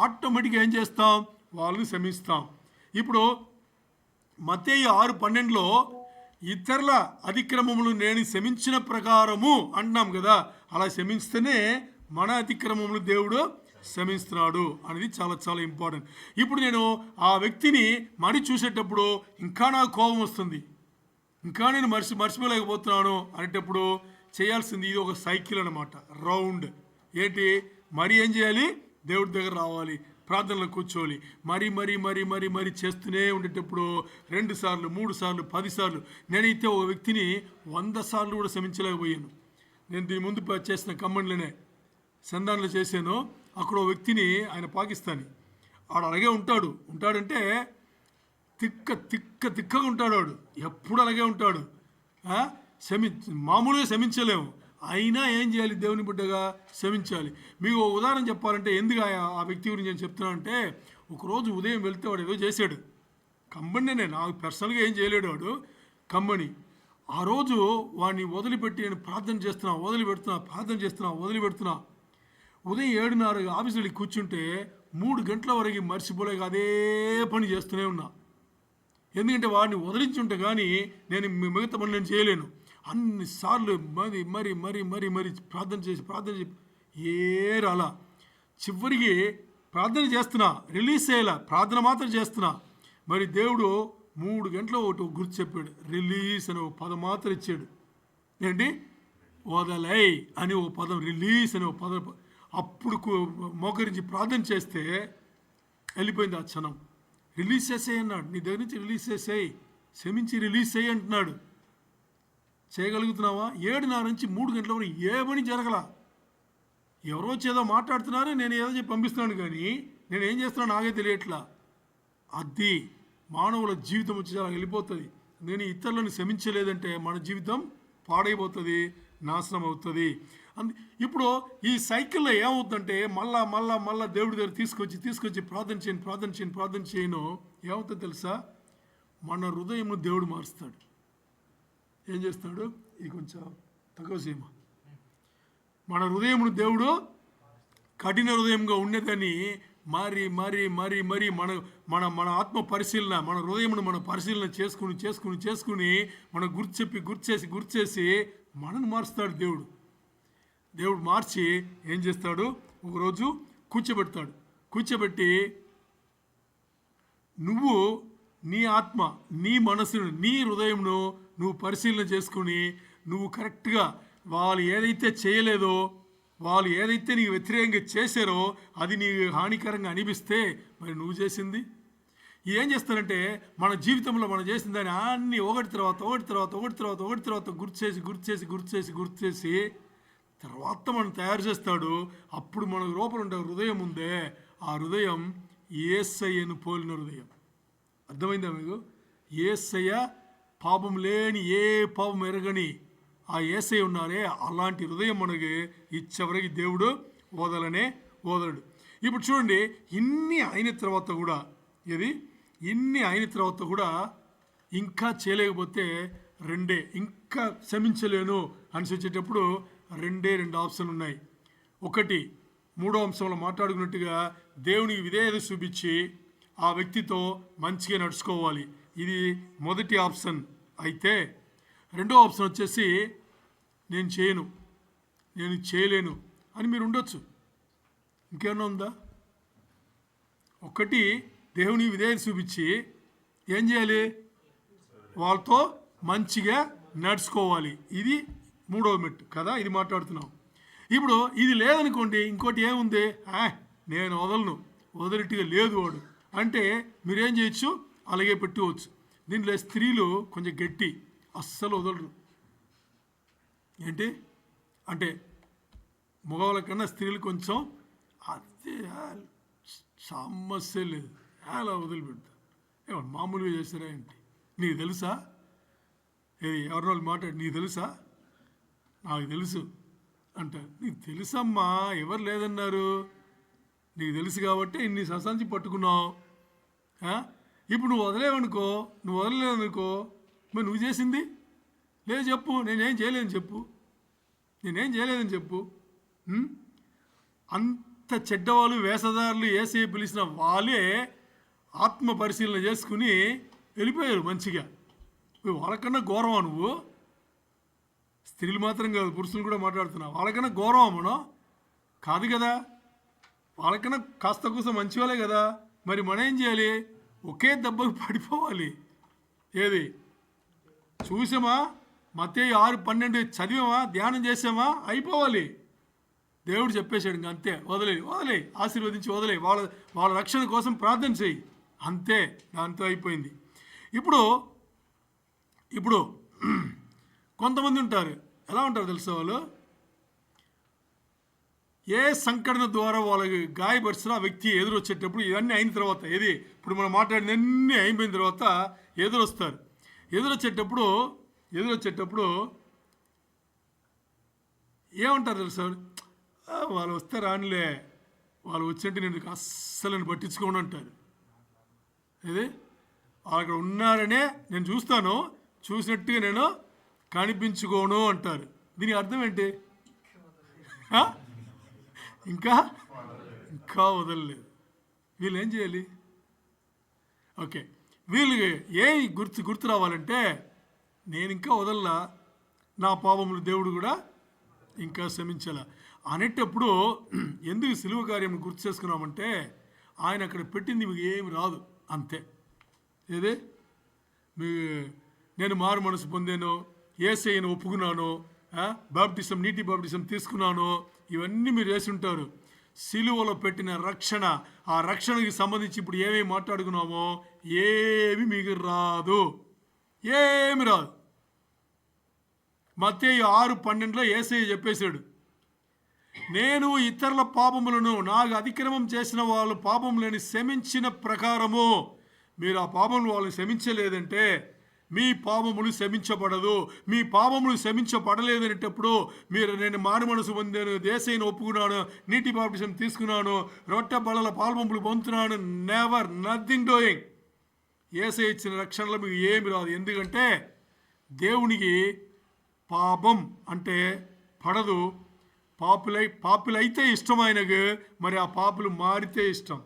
ఆటోమేటిక్గా ఏం చేస్తాం? వాళ్ళని క్షమిస్తాం. ఇప్పుడు మత్తయి 6:12లో ఇతరుల అతిక్రమములు నేను క్షమించిన ప్రకారము అంటున్నాం కదా. అలా క్షమిస్తేనే మన అతిక్రమములు దేవుడు క్షమిస్తున్నాడు అనేది చాలా చాలా ఇంపార్టెంట్. ఇప్పుడు నేను ఆ వ్యక్తిని మరి చూసేటప్పుడు ఇంకా నాకు కోపం వస్తుంది, ఇంకా నేను మర్చిపోలేకపోతున్నాను అనేటప్పుడు చేయాల్సింది ఇది ఒక సైకిల్ అన్నమాట, రౌండ్. ఏంటి? మరి ఏం చేయాలి? దేవుడి దగ్గర రావాలి, ప్రార్థనలో కూర్చోవాలి, మరి మరి మరి మరి మరి చేస్తూనే ఉండేటప్పుడు 2 సార్లు 3 సార్లు 10 సార్లు. నేనైతే ఒక వ్యక్తిని 100 సార్లు కూడా క్షమించలేకపోయాను. నేను దీని ముందు చేసిన కమెంట్లోనే సంధానంలో చేశాను. అక్కడ ఒక వ్యక్తిని, ఆయన పాకిస్తానీ, ఆడు అలాగే ఉంటాడంటే తిక్కగా ఉంటాడు. వాడు ఎప్పుడు అలాగే ఉంటాడు. మామూలుగా క్షమించలేము, అయినా ఏం చేయాలి? దేవుని బిడ్డగా క్షమించాలి. మీకు ఉదాహరణ చెప్పాలంటే ఎందుకు ఆ వ్యక్తి గురించి నేను చెప్తున్నానంటే, ఒకరోజు ఉదయం వెళ్తే వాడు ఏదో చేశాడు, కంబనినే, నాకు పర్సనల్గా ఏం చేయలేడు వాడు, కంబని. ఆ రోజు వాడిని వదిలిపెట్టి నేను ప్రార్థన చేస్తున్నా, వదిలిపెడుతున్నా. ఉదయం 7:30 ఆఫీస్ వెళ్ళి కూర్చుంటే 3 గంటల వరకు మర్చిపోలేక అదే పని చేస్తూనే ఉన్నా. ఎందుకంటే వాడిని వదిలించుంటే కానీ నేను మిగతా పని నేను చేయలేను. అన్నిసార్లు మరి మరి మరి మరి మరి ప్రార్థన చేసి ఏ రాలా. చివరికి ప్రార్థన చేస్తున్నా, రిలీజ్ చేయాల, ప్రార్థన మాత్రం చేస్తున్నా. మరి దేవుడు 3 గంటల ఒకటి గుర్తు చెప్పాడు, రిలీజ్ అని ఒక పదం మాత్రం ఇచ్చాడు. ఏంటి? వదలై అని ఓ పదం, రిలీజ్ అని ఒక పదం. అప్పుడు మోకరించి ప్రార్థన చేస్తే వెళ్ళిపోయింది ఆ క్షణం. రిలీజ్ చేసేయి అన్నాడు, నీ దగ్గర నుంచి రిలీజ్ చేసేయి, క్షమించి రిలీజ్ చేయి అంటున్నాడు. చేయగలుగుతున్నావా? 7:30 నుంచి 3 గంటల వరకు ఏ పని జరగల. ఎవరో వచ్చేదో మాట్లాడుతున్నారు, నేను ఏదో చెప్పి పంపిస్తున్నాను, కానీ నేను ఏం చేస్తున్నాను నాకే తెలియట్లా. అది మానవుల జీవితం వచ్చి అలా వెళ్ళిపోతుంది. నేను ఇతరులను క్షమించలేదంటే మన జీవితం పాడైపోతుంది, నాశనం అవుతుంది. ఇప్పుడు ఈ సైకిల్లో ఏమవుతుందంటే మళ్ళా దేవుడి దగ్గర తీసుకొచ్చి ప్రార్థన చేయను ఏమవుతుందో తెలుసా? మన హృదయంను దేవుడు మారుస్తాడు. ఏం చేస్తాడు? ఇది కొంచెం తక్కువ సీమ. మన హృదయమును దేవుడు కఠిన హృదయంగా ఉండేదని మరి మన ఆత్మ పరిశీలన, మన హృదయమును మన పరిశీలన చేసుకుని మనం గుర్తు చేసి మనను మారుస్తాడు దేవుడు. మార్చి ఏం చేస్తాడు? ఒకరోజు కూర్చోబెట్టి నువ్వు నీ ఆత్మ, నీ మనసును, నీ హృదయంను నువ్వు పరిశీలన చేసుకుని, నువ్వు కరెక్ట్గా వాళ్ళు ఏదైతే చేయలేదో, వాళ్ళు ఏదైతే నీకు వ్యతిరేకంగా చేశారో అది నీకు హానికరంగా అనిపిస్తే మరి నువ్వు చేసింది ఏం చేస్తారంటే, మన జీవితంలో మనం చేసిన దాన్ని అన్నీ ఒకటి తర్వాత గుర్తు చేసి తర్వాత మనం తయారు చేస్తాడు. అప్పుడు మన లోపల ఉండే హృదయం ఉందే, ఆ హృదయం యేసయ్యను పోలిన హృదయం. అర్థమైందా మీకు? యేసయ్య పాపం లేని, ఏ పాపం ఎరగని ఆ యేసయ్య ఉన్నారే, అలాంటి హృదయం మనకి ఇచ్చేవరకు దేవుడు వదలడు. ఇప్పుడు చూడండి, ఇన్ని అయిన తర్వాత కూడా ఇంకా చేయలేకపోతే ఇంకా క్షమించలేను అని వచ్చేటప్పుడు రెండు ఆప్షన్ ఉన్నాయి. ఒకటి, 3వ అంశంలో మాట్లాడుకున్నట్టుగా దేవునికి విధేయత చూపించి ఆ వ్యక్తితో మంచిగా నడుచుకోవాలి. ఇది మొదటి ఆప్షన్. అయితే 2వ ఆప్షన్ వచ్చేసి నేను చేయలేను అని మీరు ఉండొచ్చు. ఇంకేమన్నా ఉందా? ఒకటి, దేవుని విధేయత చూపించి ఏం చేయాలి? వాళ్ళతో మంచిగా నడుచుకోవాలి. ఇది 3వ మెట్టు కదా, ఇది మాట్లాడుతున్నాం. ఇప్పుడు ఇది లేదనుకోండి, ఇంకోటి ఏముంది? నేను వదిలిట్టుగా లేదు వాడు అంటే మీరేం చేయొచ్చు? అలాగే పెట్టుకోవచ్చు. దీంట్లో స్త్రీలు కొంచెం గట్టి, అస్సలు వదలరు. ఏంటి అంటే మగవాళ్ళ కన్నా స్త్రీలు కొంచెం అదే సమస్య లేదు, అలా వదిలిపెడతారు. ఏమన్నా మామూలుగా చేస్తారా ఏంటి? నీకు తెలుసా? ఎవరి వాళ్ళు మాట్లాడి నీకు తెలుసా? నాకు తెలుసు అంటారు. నీకు తెలుసమ్మా, ఎవరు లేదన్నారు, నీకు తెలుసు కాబట్టి ఇన్ని సంవత్సరాల పట్టుకున్నావు. ఇప్పుడు నువ్వు వదలలేదనుకో, మరి నువ్వు చేసింది లేదు చెప్పు. నేనేం చేయలేదని చెప్పు. అంత చెడ్డవాళ్ళు, వేషధారులు, యేసయ్య పిలిచిన వాళ్ళే ఆత్మ పరిశీలన చేసుకుని వెళ్ళిపోయారు మంచిగా. వాళ్ళకన్నా గౌరవం నువ్వు. స్త్రీలు మాత్రం కాదు, పురుషులు కూడా మాట్లాడుతున్నావు. వాళ్ళకన్నా గౌరవం మనం కాదు కదా, వాళ్ళకన్నా కాస్త కూస్త మంచి వాళ్ళే కదా. మరి మనం ఏం చేయాలి? ఒకే దెబ్బకు పడిపోవాలి. ఏది చూసామా? మత్తయి 6:12 చదివామా, ధ్యానం చేసామా, అయిపోవాలి. దేవుడు చెప్పేశాడు ఇంక అంతే. వదిలే ఆశీర్వదించి వదిలే, వాళ్ళ రక్షణ కోసం ప్రార్థన చేయి, అంతే. దాంతో అయిపోయింది. ఇప్పుడు కొంతమంది ఉంటారు, ఎలా ఉంటారు తెలుసా? వాళ్ళు ఏ సంఘటన ద్వారా వాళ్ళకి గాయపరిచిన ఆ వ్యక్తి ఎదురొచ్చేటప్పుడు, ఇవన్నీ అయిన తర్వాత, ఇప్పుడు మనం మాట్లాడినన్నీ అయిపోయిన తర్వాత ఎదురొస్తారు. ఎదురొచ్చేటప్పుడు ఏమంటారు తెలుసా? వాళ్ళు వస్తే రానిలే, వాళ్ళు వచ్చినట్టు నేను అస్సలు పట్టించుకోను అంటారు. వాళ్ళు అక్కడ ఉన్నారనే నేను చూస్తాను, చూసినట్టుగా నేను కనిపించుకోను అంటారు. దీనికి అర్థం ఏంటి? ఇంకా వదలలేదు. వీళ్ళు ఏం చేయాలి? ఓకే, వీళ్ళకి గుర్తు రావాలంటే, నేను ఇంకా వదల్లా, నా పాపములు దేవుడు కూడా ఇంకా క్షమించాల. అనేటప్పుడు ఎందుకు సిలువ కార్యం గుర్తు చేసుకున్నామంటే ఆయన అక్కడ పెట్టింది మీకు ఏమి రాదు అంతే. ఏదే మీ నేను మారు మనసు పొందాను, యేసయ్యను ఒప్పుకున్నాను, బాప్టిజం నీటి బాప్టిజం తీసుకున్నాను, ఇవన్నీ మీరు చేసి ఉంటారు. సిలువలో పెట్టిన రక్షణ, ఆ రక్షణకి సంబంధించి ఇప్పుడు ఏమేమి మాట్లాడుకున్నామో ఏమి మీకు రాదు, ఏమి రాదు. మత్తయి 6:12 యేసయ్య చెప్పేశాడు, నేను ఇతరుల పాపములను నాకు అతిక్రమం చేసిన వాళ్ళు పాపములని క్షమించిన ప్రకారము మీరు ఆ పాపములు వాళ్ళని క్షమించలేదంటే మీ పాపములు క్షమించబడదు. మీ పాపములు క్షమించబడలేదనేటప్పుడు మీరు నేను మారు మనసు పొందాను, యేసయ్యను ఒప్పుకున్నాను, నీటి బాప్టిజం తీసుకున్నాను, రొట్టె బళ్ళల పాల్పంపులు పొందుతున్నాను, నెవర్ నథింగ్ డూయింగ్. యేసయ్య ఇచ్చిన రక్షణలో మీకు ఏమి రాదు. ఎందుకంటే దేవునికి పాపం అంటే పడదు. పాపులైతే ఇష్టం ఆయనకు, మరి ఆ పాపులు మారితే ఇష్టం.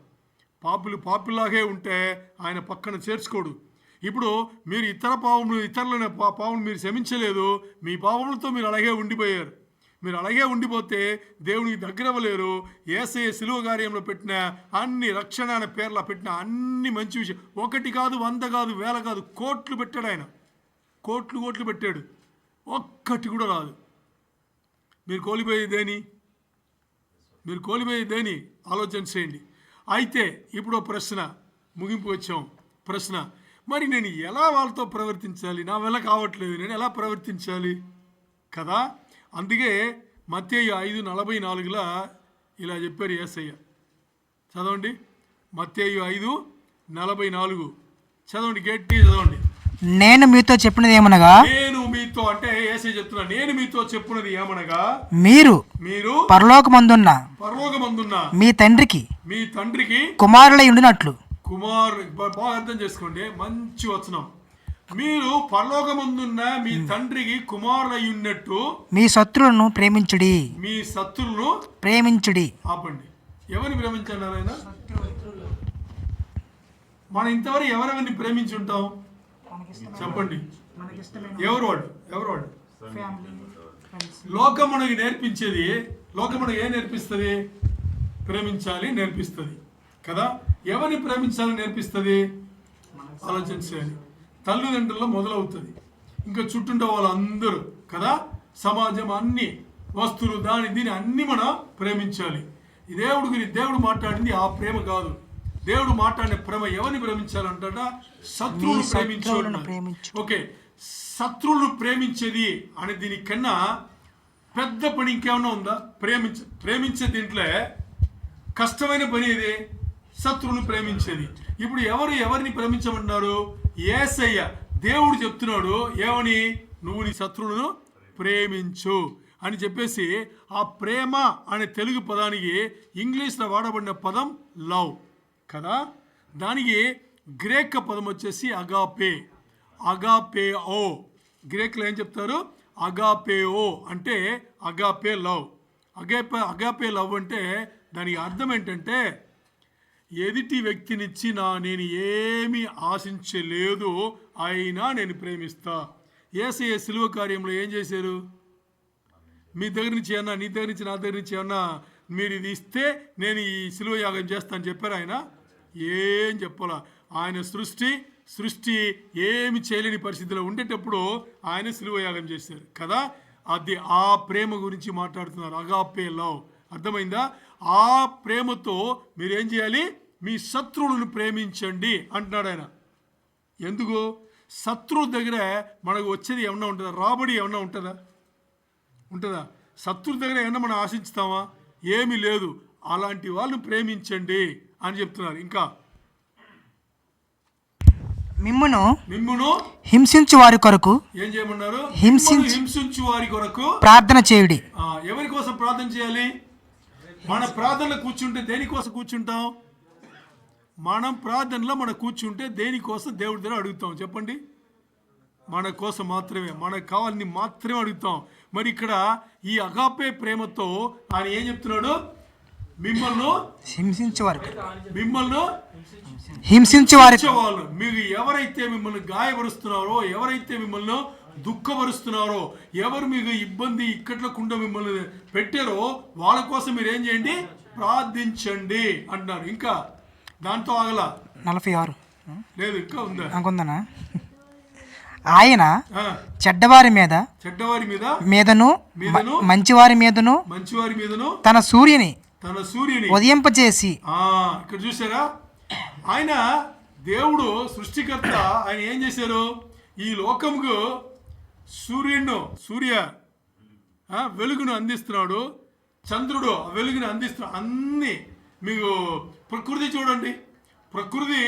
పాపులాగే ఉంటే ఆయన పక్కన చేర్చుకోడు. ఇప్పుడు మీరు ఇతరుల పాపములు మీరు క్షమించలేదు, మీ పాపములతో మీరు అలాగే ఉండిపోయారు. మీరు అలాగే ఉండిపోతే దేవునికి దగ్గర అవ్వలేరు. యేసయ్య సిలువ కార్యంలో పెట్టిన అన్ని రక్షణ అనే పేర్ల పెట్టిన అన్ని మంచి విషయం, 1 కాదు 100 కాదు 1000 కాదు, కోట్లు పెట్టాడు ఆయన. కోట్లు పెట్టాడు, ఒక్కటి కూడా రాదు. మీరు కోల్పోయేది దేని ఆలోచన చేయండి. అయితే ఇప్పుడు ప్రశ్న, ముగింపు వచ్చాం. ప్రశ్న, మరి నేను ఎలా వాళ్ళతో ప్రవర్తించాలి? నా వల్ల కావట్లేదు, నేను ఎలా ప్రవర్తించాలి కదా? అందుకే మత్తయి 5:44 ఇలా చెప్పారు యేసయ్య. చదవండి, మత్తయి 5:44 చదవండి, గట్టిగా చదవండి. నేను మీతో చెప్పినది ఏమనగా, నేను మీతో అంటే యేసయ్య చెప్తున్నా, నేను మీతో చెప్పినది ఏమనగా మీరు పరలోకమందున్న మీ తండ్రికి కుమారులై ఉండినట్లు. బాగా అర్థం చేసుకోండి, మంచి వచనం. మీరు పరలోకమందున్న మీ తండ్రికి కుమారులై ఉన్నట్టు మీ శత్రువులను ప్రేమించుడి. ఆపండి. ఎవరిని ప్రేమించన్నారు ఆయన? మనం ఇంతవరకు ఎవరెవరిని ప్రేమించి ఉంటాం చెప్పండి. ఎవరు వాడు? లోకం మనకి నేర్పించేది, లోకం మనకి ఏం నేర్పిస్తుంది? ప్రేమించాలి నేర్పిస్తుంది కదా. ఎవరిని ప్రేమించాలని నేర్పిస్తుంది? ఆలోచన చేయాలి. తల్లిదండ్రుల్లో మొదలవుతుంది, ఇంకా చుట్టూండే వాళ్ళందరూ కదా, సమాజం, అన్ని వస్తువులు, దీని అన్ని మనం ప్రేమించాలి. దేవుడు మాట్లాడింది ఆ ప్రేమ కాదు. దేవుడు మాట్లాడిన ప్రేమ ఎవరిని ప్రేమించాలంట? శత్రువులు ప్రేమించు. ఓకే, శత్రువులు ప్రేమించేది అనే దీనికన్నా పెద్ద పని ఇంకేమన్నా ఉందా? ప్రేమించే దీంట్లో కష్టమైన పని ఇది, శత్రువులు ప్రేమించేది. ఇప్పుడు ఎవరిని ప్రేమించమన్నారు? యేసయ్య. దేవుడు చెప్తున్నాడు ఏమని? నువ్వు నీ శత్రువులను ప్రేమించు అని చెప్పేసి, ఆ ప్రేమ అనే తెలుగు పదానికి ఇంగ్లీష్లో వాడబడిన పదం లవ్ కదా. దానికి గ్రీక్ పదం వచ్చేసి అగాపేఓ. గ్రీక్లో ఏం చెప్తారు? అగాపేఓ అంటే అగాపే లవ్. అగాపే లవ్ అంటే దానికి అర్థం ఏంటంటే, ఎదుటి వ్యక్తినిచ్చి నేను ఏమీ ఆశించలేదు, అయినా నేను ప్రేమిస్తా. యేసయ్య సిలువ కార్యంలో ఏం చేశారు? మీ దగ్గర నుంచి ఏమన్నా, నీ దగ్గర నుంచి, నా దగ్గర నుంచి ఏమన్నా మీరు ఇది ఇస్తే నేను ఈ సిలువ యాగం చేస్తాను చెప్పారు ఆయన? ఏం చెప్పాలా. ఆయన సృష్టి ఏమి చేయలేని పరిస్థితిలో ఉండేటప్పుడు ఆయన సిలువ యాగం చేశారు కదా. అది ఆ ప్రేమ గురించి మాట్లాడుతున్నారు, అగాపే లవ్. అర్థమైందా? ఆ ప్రేమతో మీరేం చేయాలి? మీ శత్రువులను ప్రేమించండి అంటున్నాడు ఆయన. ఎందుకు? శత్రువు దగ్గర మనకు వచ్చేది ఏమన్నా ఉంటుందా? రాబడి ఏమన్నా ఉంటుందా? శత్రువు దగ్గర ఏమన్నా మనం ఆశించుతామా? ఏమీ లేదు. అలాంటి వాళ్ళని ప్రేమించండి అని చెప్తున్నారు. ఇంకా మిమ్మును హింసించు వారి కొరకు ఏం చేయమన్నారు? హింసించు వారి కొరకు ప్రార్థన చేయుడి. ఎవరి కోసం ప్రార్థన చేయాలి? మన ప్రార్థనలో కూర్చుంటే దేనికోసం కూర్చుంటాం? మనం ప్రార్థనలో కూర్చుంటే దేనికోసం? దేవుడి దగ్గర అడుగుతాం చెప్పండి. మన కోసం మాత్రమే, మనకు కావాలని మాత్రమే అడుగుతాం. మరి ఇక్కడ ఈ అగాపే ప్రేమతో ఆయన ఏం చెప్తున్నాడు? మిమ్మల్ని హింసించు వారు మిమ్మల్ని హింసించు వారు వాళ్ళు మీరు ఎవరైతే మిమ్మల్ని గాయపరుస్తున్నారో, ఎవరైతే మిమ్మల్ని దుఃఖపరుస్తున్నారో, ఎవరు మీకు ఇబ్బంది ఇక్కట్లకుండా మిమ్మల్ని పెట్టారో వాళ్ళ కోసం మీరు ఏం చేయండి, ప్రార్థించండి అంటున్నారు. ఇంకా దాంతో ఆగల 46 లేదు, ఇంకా ఉందా? అనుకుందనా? ఆయన ఆ, చెడ్డవారి మీద చెడ్డవారి మీద మీదను మీదను మంచివారి మీదను మంచివారి మీదను తన సూర్యుని సూర్యుని ఉదయింపచేసి. ఇక్కడ చూసారా, ఆయన దేవుడు సృష్టికర్త. ఆయన ఏం చేశారు, ఈ లోకముకు సూర్య వెలుగును అందిస్తున్నాడు, చంద్రుడు వెలుగును అందిస్తున్నాడు. అన్ని మీకు ప్రకృతి చూడండి, ప్రకృతి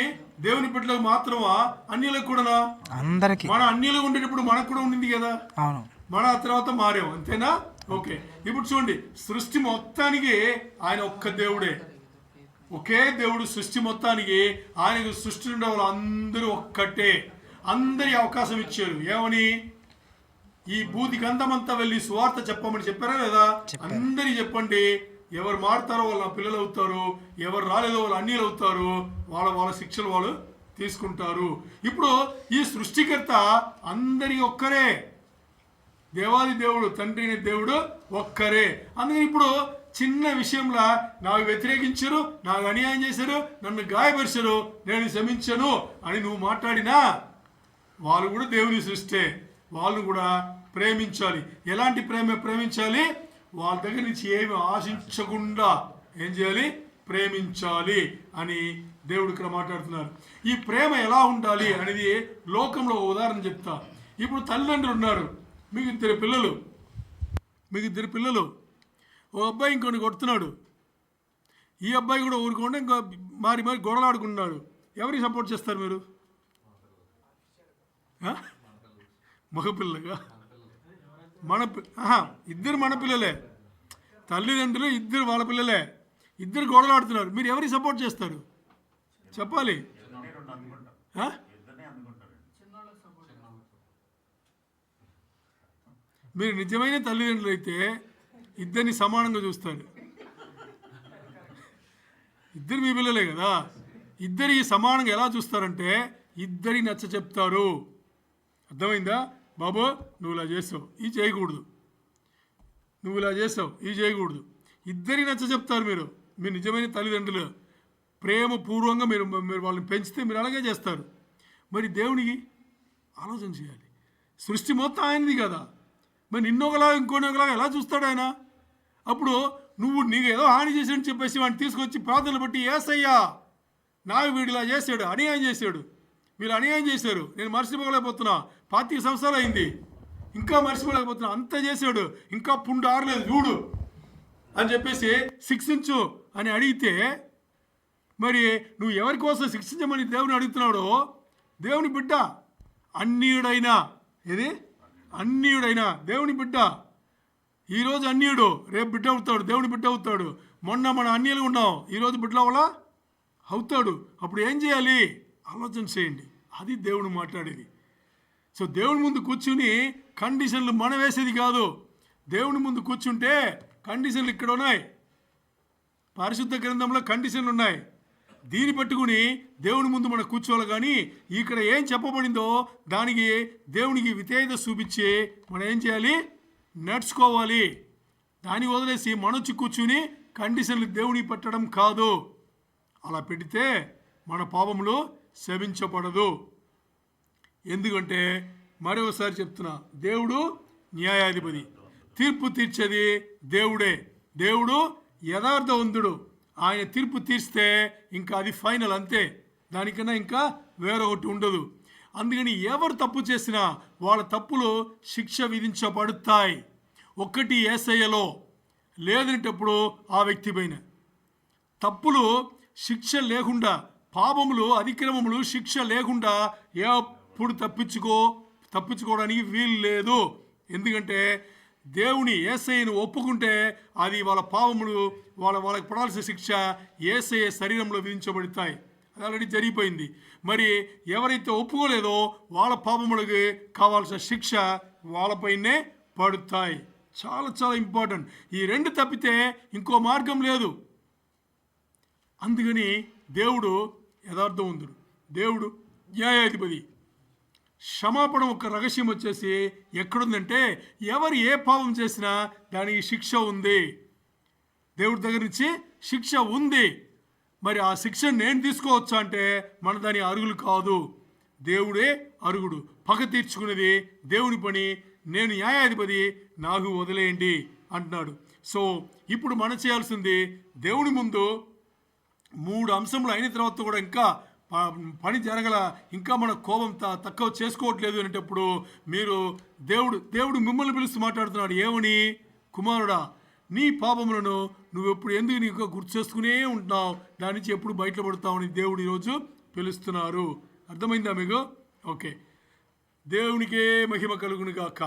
దేవుని బిడ్డలకు మాత్రమా, అన్యులకు కూడానా? అందరికి. మన అన్యులకు ఉండేటప్పుడు మనకు కూడా ఉండింది కదా, అవును. మన తర్వాత మారాం, అంతేనా? ఓకే, ఇప్పుడు చూడండి, సృష్టి మొత్తానికి ఆయన ఒక్క దేవుడే, ఒకే దేవుడు. సృష్టి మొత్తానికి ఆయనకు సృష్టి ఉండే వాళ్ళు అందరూ ఒక్కటే. అందరి అవకాశం ఇచ్చారు. ఏమని? ఈ భూతికి అంతమంతా వెళ్ళి సువార్త చెప్పమని చెప్పారా లేదా? అందరికి చెప్పండి. ఎవరు మారుతారో వాళ్ళు నా పిల్లలు అవుతారు, ఎవరు రాలేదో వాళ్ళు అన్యులు అవుతారు, వాళ్ళ శిక్షలు వాళ్ళు తీసుకుంటారు. ఇప్పుడు ఈ సృష్టికర్త అందరి ఒక్కరే, దేవాది దేవుడు, తండ్రి అనే దేవుడు ఒక్కరే. అందుకని ఇప్పుడు చిన్న విషయంలో నాకు వ్యతిరేకించరు, నాకు అన్యాయం చేశారు, నన్ను గాయపరిచారు, నేను క్షమించను అని నువ్వు మాట్లాడినా వాళ్ళు కూడా దేవుని సృష్టే, వాళ్ళు కూడా ప్రేమించాలి. ఎలాంటి ప్రేమించాలి? వాళ్ళ దగ్గర నుంచి ఏమి ఆశించకుండా ఏం చేయాలి, ప్రేమించాలి అని దేవుడు ఇక్కడ మాట్లాడుతున్నారు. ఈ ప్రేమ ఎలా ఉండాలి అనేది లోకంలో ఉదాహరణ చెప్తా. ఇప్పుడు తల్లిదండ్రులు ఉన్నారు, మీకు ఇద్దరు పిల్లలు, ఓ అబ్బాయి ఇంకొని కొడుతున్నాడు, ఈ అబ్బాయి కూడా ఊరుకోండి ఇంకో మారి గొడవలాడుకుంటున్నాడు. ఎవరికి సపోర్ట్ చేస్తారు మీరు? మగపిల్లగా? ఇద్దరు మన పిల్లలే, తల్లిదండ్రులు ఇద్దరు వాళ్ళ పిల్లలే, ఇద్దరు గొడవలాడుతున్నారు. మీరు ఎవరికి సపోర్ట్ చేస్తారు చెప్పాలి? మీరు నిజమైన తల్లిదండ్రులు అయితే ఇద్దరిని సమానంగా చూస్తారు. ఇద్దరు మీ పిల్లలే కదా, ఇద్దరి సమానంగా ఎలా చూస్తారంటే ఇద్దరి నచ్చ చెప్తారు. అర్థమైందా? బాబు నువ్వు ఇలా చేస్తావు, ఇది చేయకూడదు, నువ్వు ఇలా చేస్తావు, ఇది చేయకూడదు. ఇద్దరి నచ్చ చెప్తారు. మీరు నిజమైన తల్లిదండ్రులు, ప్రేమపూర్వంగా మీరు వాళ్ళని పెంచితే మీరు అలాగే చేస్తారు. మరి దేవునికి ఆలోచన చేయాలి. సృష్టి మొత్తం ఆయనది కదా, మరి నిన్నొకలా ఇంకోని ఒకలాగా ఎలా చూస్తాడు ఆయన? అప్పుడు నీకు ఏదో హాని చేసాడని చెప్పేసి వాడిని తీసుకొచ్చి ప్రార్థనలు బట్టి, యేసయ్యా నాకు వీడు ఇలా చేశాడు, అన్యాయం చేశాడు, వీళ్ళు అన్యాయం చేశారు, నేను మర్చిపోలేకపోతున్నా, 25 సంవత్సరాలు అయింది, ఇంకా మర్చిపోలేకపోతున్నా, అంత చేశాడు, ఇంకా పుండు ఆరలేదు చూడు అని చెప్పేసి శిక్షించు అని అడిగితే, మరి నువ్వు ఎవరి కోసం శిక్షించమని దేవుని అడుగుతున్నాడో, దేవుని బిడ్డ అన్యుడైనా, అన్యుడైనా దేవుని బిడ్డ, ఈరోజు అన్యుడు రేపు బిడ్డ అవుతాడు, దేవుని బిడ్డ అవుతాడు. మొన్న మన అన్యులు ఉన్నాం, ఈరోజు బిడ్డల వల్ల అవుతాడు. అప్పుడు ఏం చేయాలి? ఆలోచన చేయండి. అది దేవుడు మాట్లాడేది. సో దేవుని ముందు కూర్చుని కండిషన్లు మనం వేసేది కాదు. దేవుని ముందు కూర్చుంటే కండిషన్లు ఇక్కడ ఉన్నాయి, పరిశుద్ధ గ్రంథంలో కండిషన్లు ఉన్నాయి. దీన్ని పట్టుకుని దేవుని ముందు మనం కూర్చోవాలి. కానీ ఇక్కడ ఏం చెప్పబడిందో దానికి దేవునికి విధేయత చూపించి మనం ఏం చేయాలి? నడుచుకోవాలి. దాన్ని వదిలేసి మనొచ్చి కూర్చుని కండిషన్లు దేవునికి పెట్టడం కాదు. అలా పెడితే మన పాపములు క్షమించబడదు. ఎందుకంటే మరొకసారి చెప్తున్నా, దేవుడు న్యాయాధిపతి, తీర్పు తీర్చేది దేవుడే. దేవుడు యథార్థవంతుడు. ఆయన తీర్పు తీర్స్తే ఇంకా అది ఫైనల్, అంతే, దానికన్నా ఇంకా వేరొకటి ఉండదు. అందుకని ఎవరు తప్పు చేసినా వాళ్ళ తప్పులు శిక్ష విధించబడతాయి. ఒక్కటి యేసయ్యలో, లేదంటప్పుడు ఆ వ్యక్తి పైన. తప్పులు శిక్ష లేకుండా, పాపములు అతిక్రమములు శిక్ష లేకుండా ఎప్పుడు తప్పించుకోవడానికి వీలు లేదు. ఎందుకంటే దేవుని యేసయ్యను ఒప్పుకుంటే అది వాళ్ళ పాపములు, వాళ్ళకి పడాల్సిన శిక్ష యేసయ్య శరీరంలో విధించబడతాయి. అది ఆల్రెడీ జరిగిపోయింది. మరి ఎవరైతే ఒప్పుకోలేదో వాళ్ళ పాపములకి కావాల్సిన శిక్ష వాళ్ళపైనే పడుతాయి. చాలా చాలా ఇంపార్టెంట్. ఈ రెండు తప్పితే ఇంకో మార్గం లేదు. అందుకని దేవుడు యథార్థవంతుడు, దేవుడు న్యాయాధిపతి. క్షమాపణ ఒక రహస్యం వచ్చేసి ఎక్కడుందంటే, ఎవరు ఏ పాపం చేసినా దానికి శిక్ష ఉంది. దేవుడి దగ్గర నుంచి శిక్ష ఉంది. మరి ఆ శిక్షను నేను తీసుకోవచ్చా అంటే మన దాని అరుగులు కాదు, దేవుడే అరుగుడు. పగ తీర్చుకునేది దేవుని పని, నేను న్యాయాధిపతి, నాకు వదిలేయండి అంటున్నాడు. సో ఇప్పుడు మనం చేయాల్సింది, దేవుని ముందు 3 అంశములు అయిన తర్వాత కూడా ఇంకా పని జరగల, ఇంకా మన కోపం తక్కువ చేసుకోవట్లేదు అనేటప్పుడు మీరు దేవుడు మిమ్మల్ని పిలుస్తూ మాట్లాడుతున్నాడు. ఏమని? కుమారుడా, నీ పాపములను నువ్వెప్పుడు ఎందుకు నీకు గుర్తు చేసుకునే ఉంటున్నావు, దాని నుంచి ఎప్పుడు బయటపడతావని దేవుడు ఈరోజు పిలుస్తున్నారు. అర్థమైందా మీకు? ఓకే, దేవునికే మహిమ కలుగును గాక.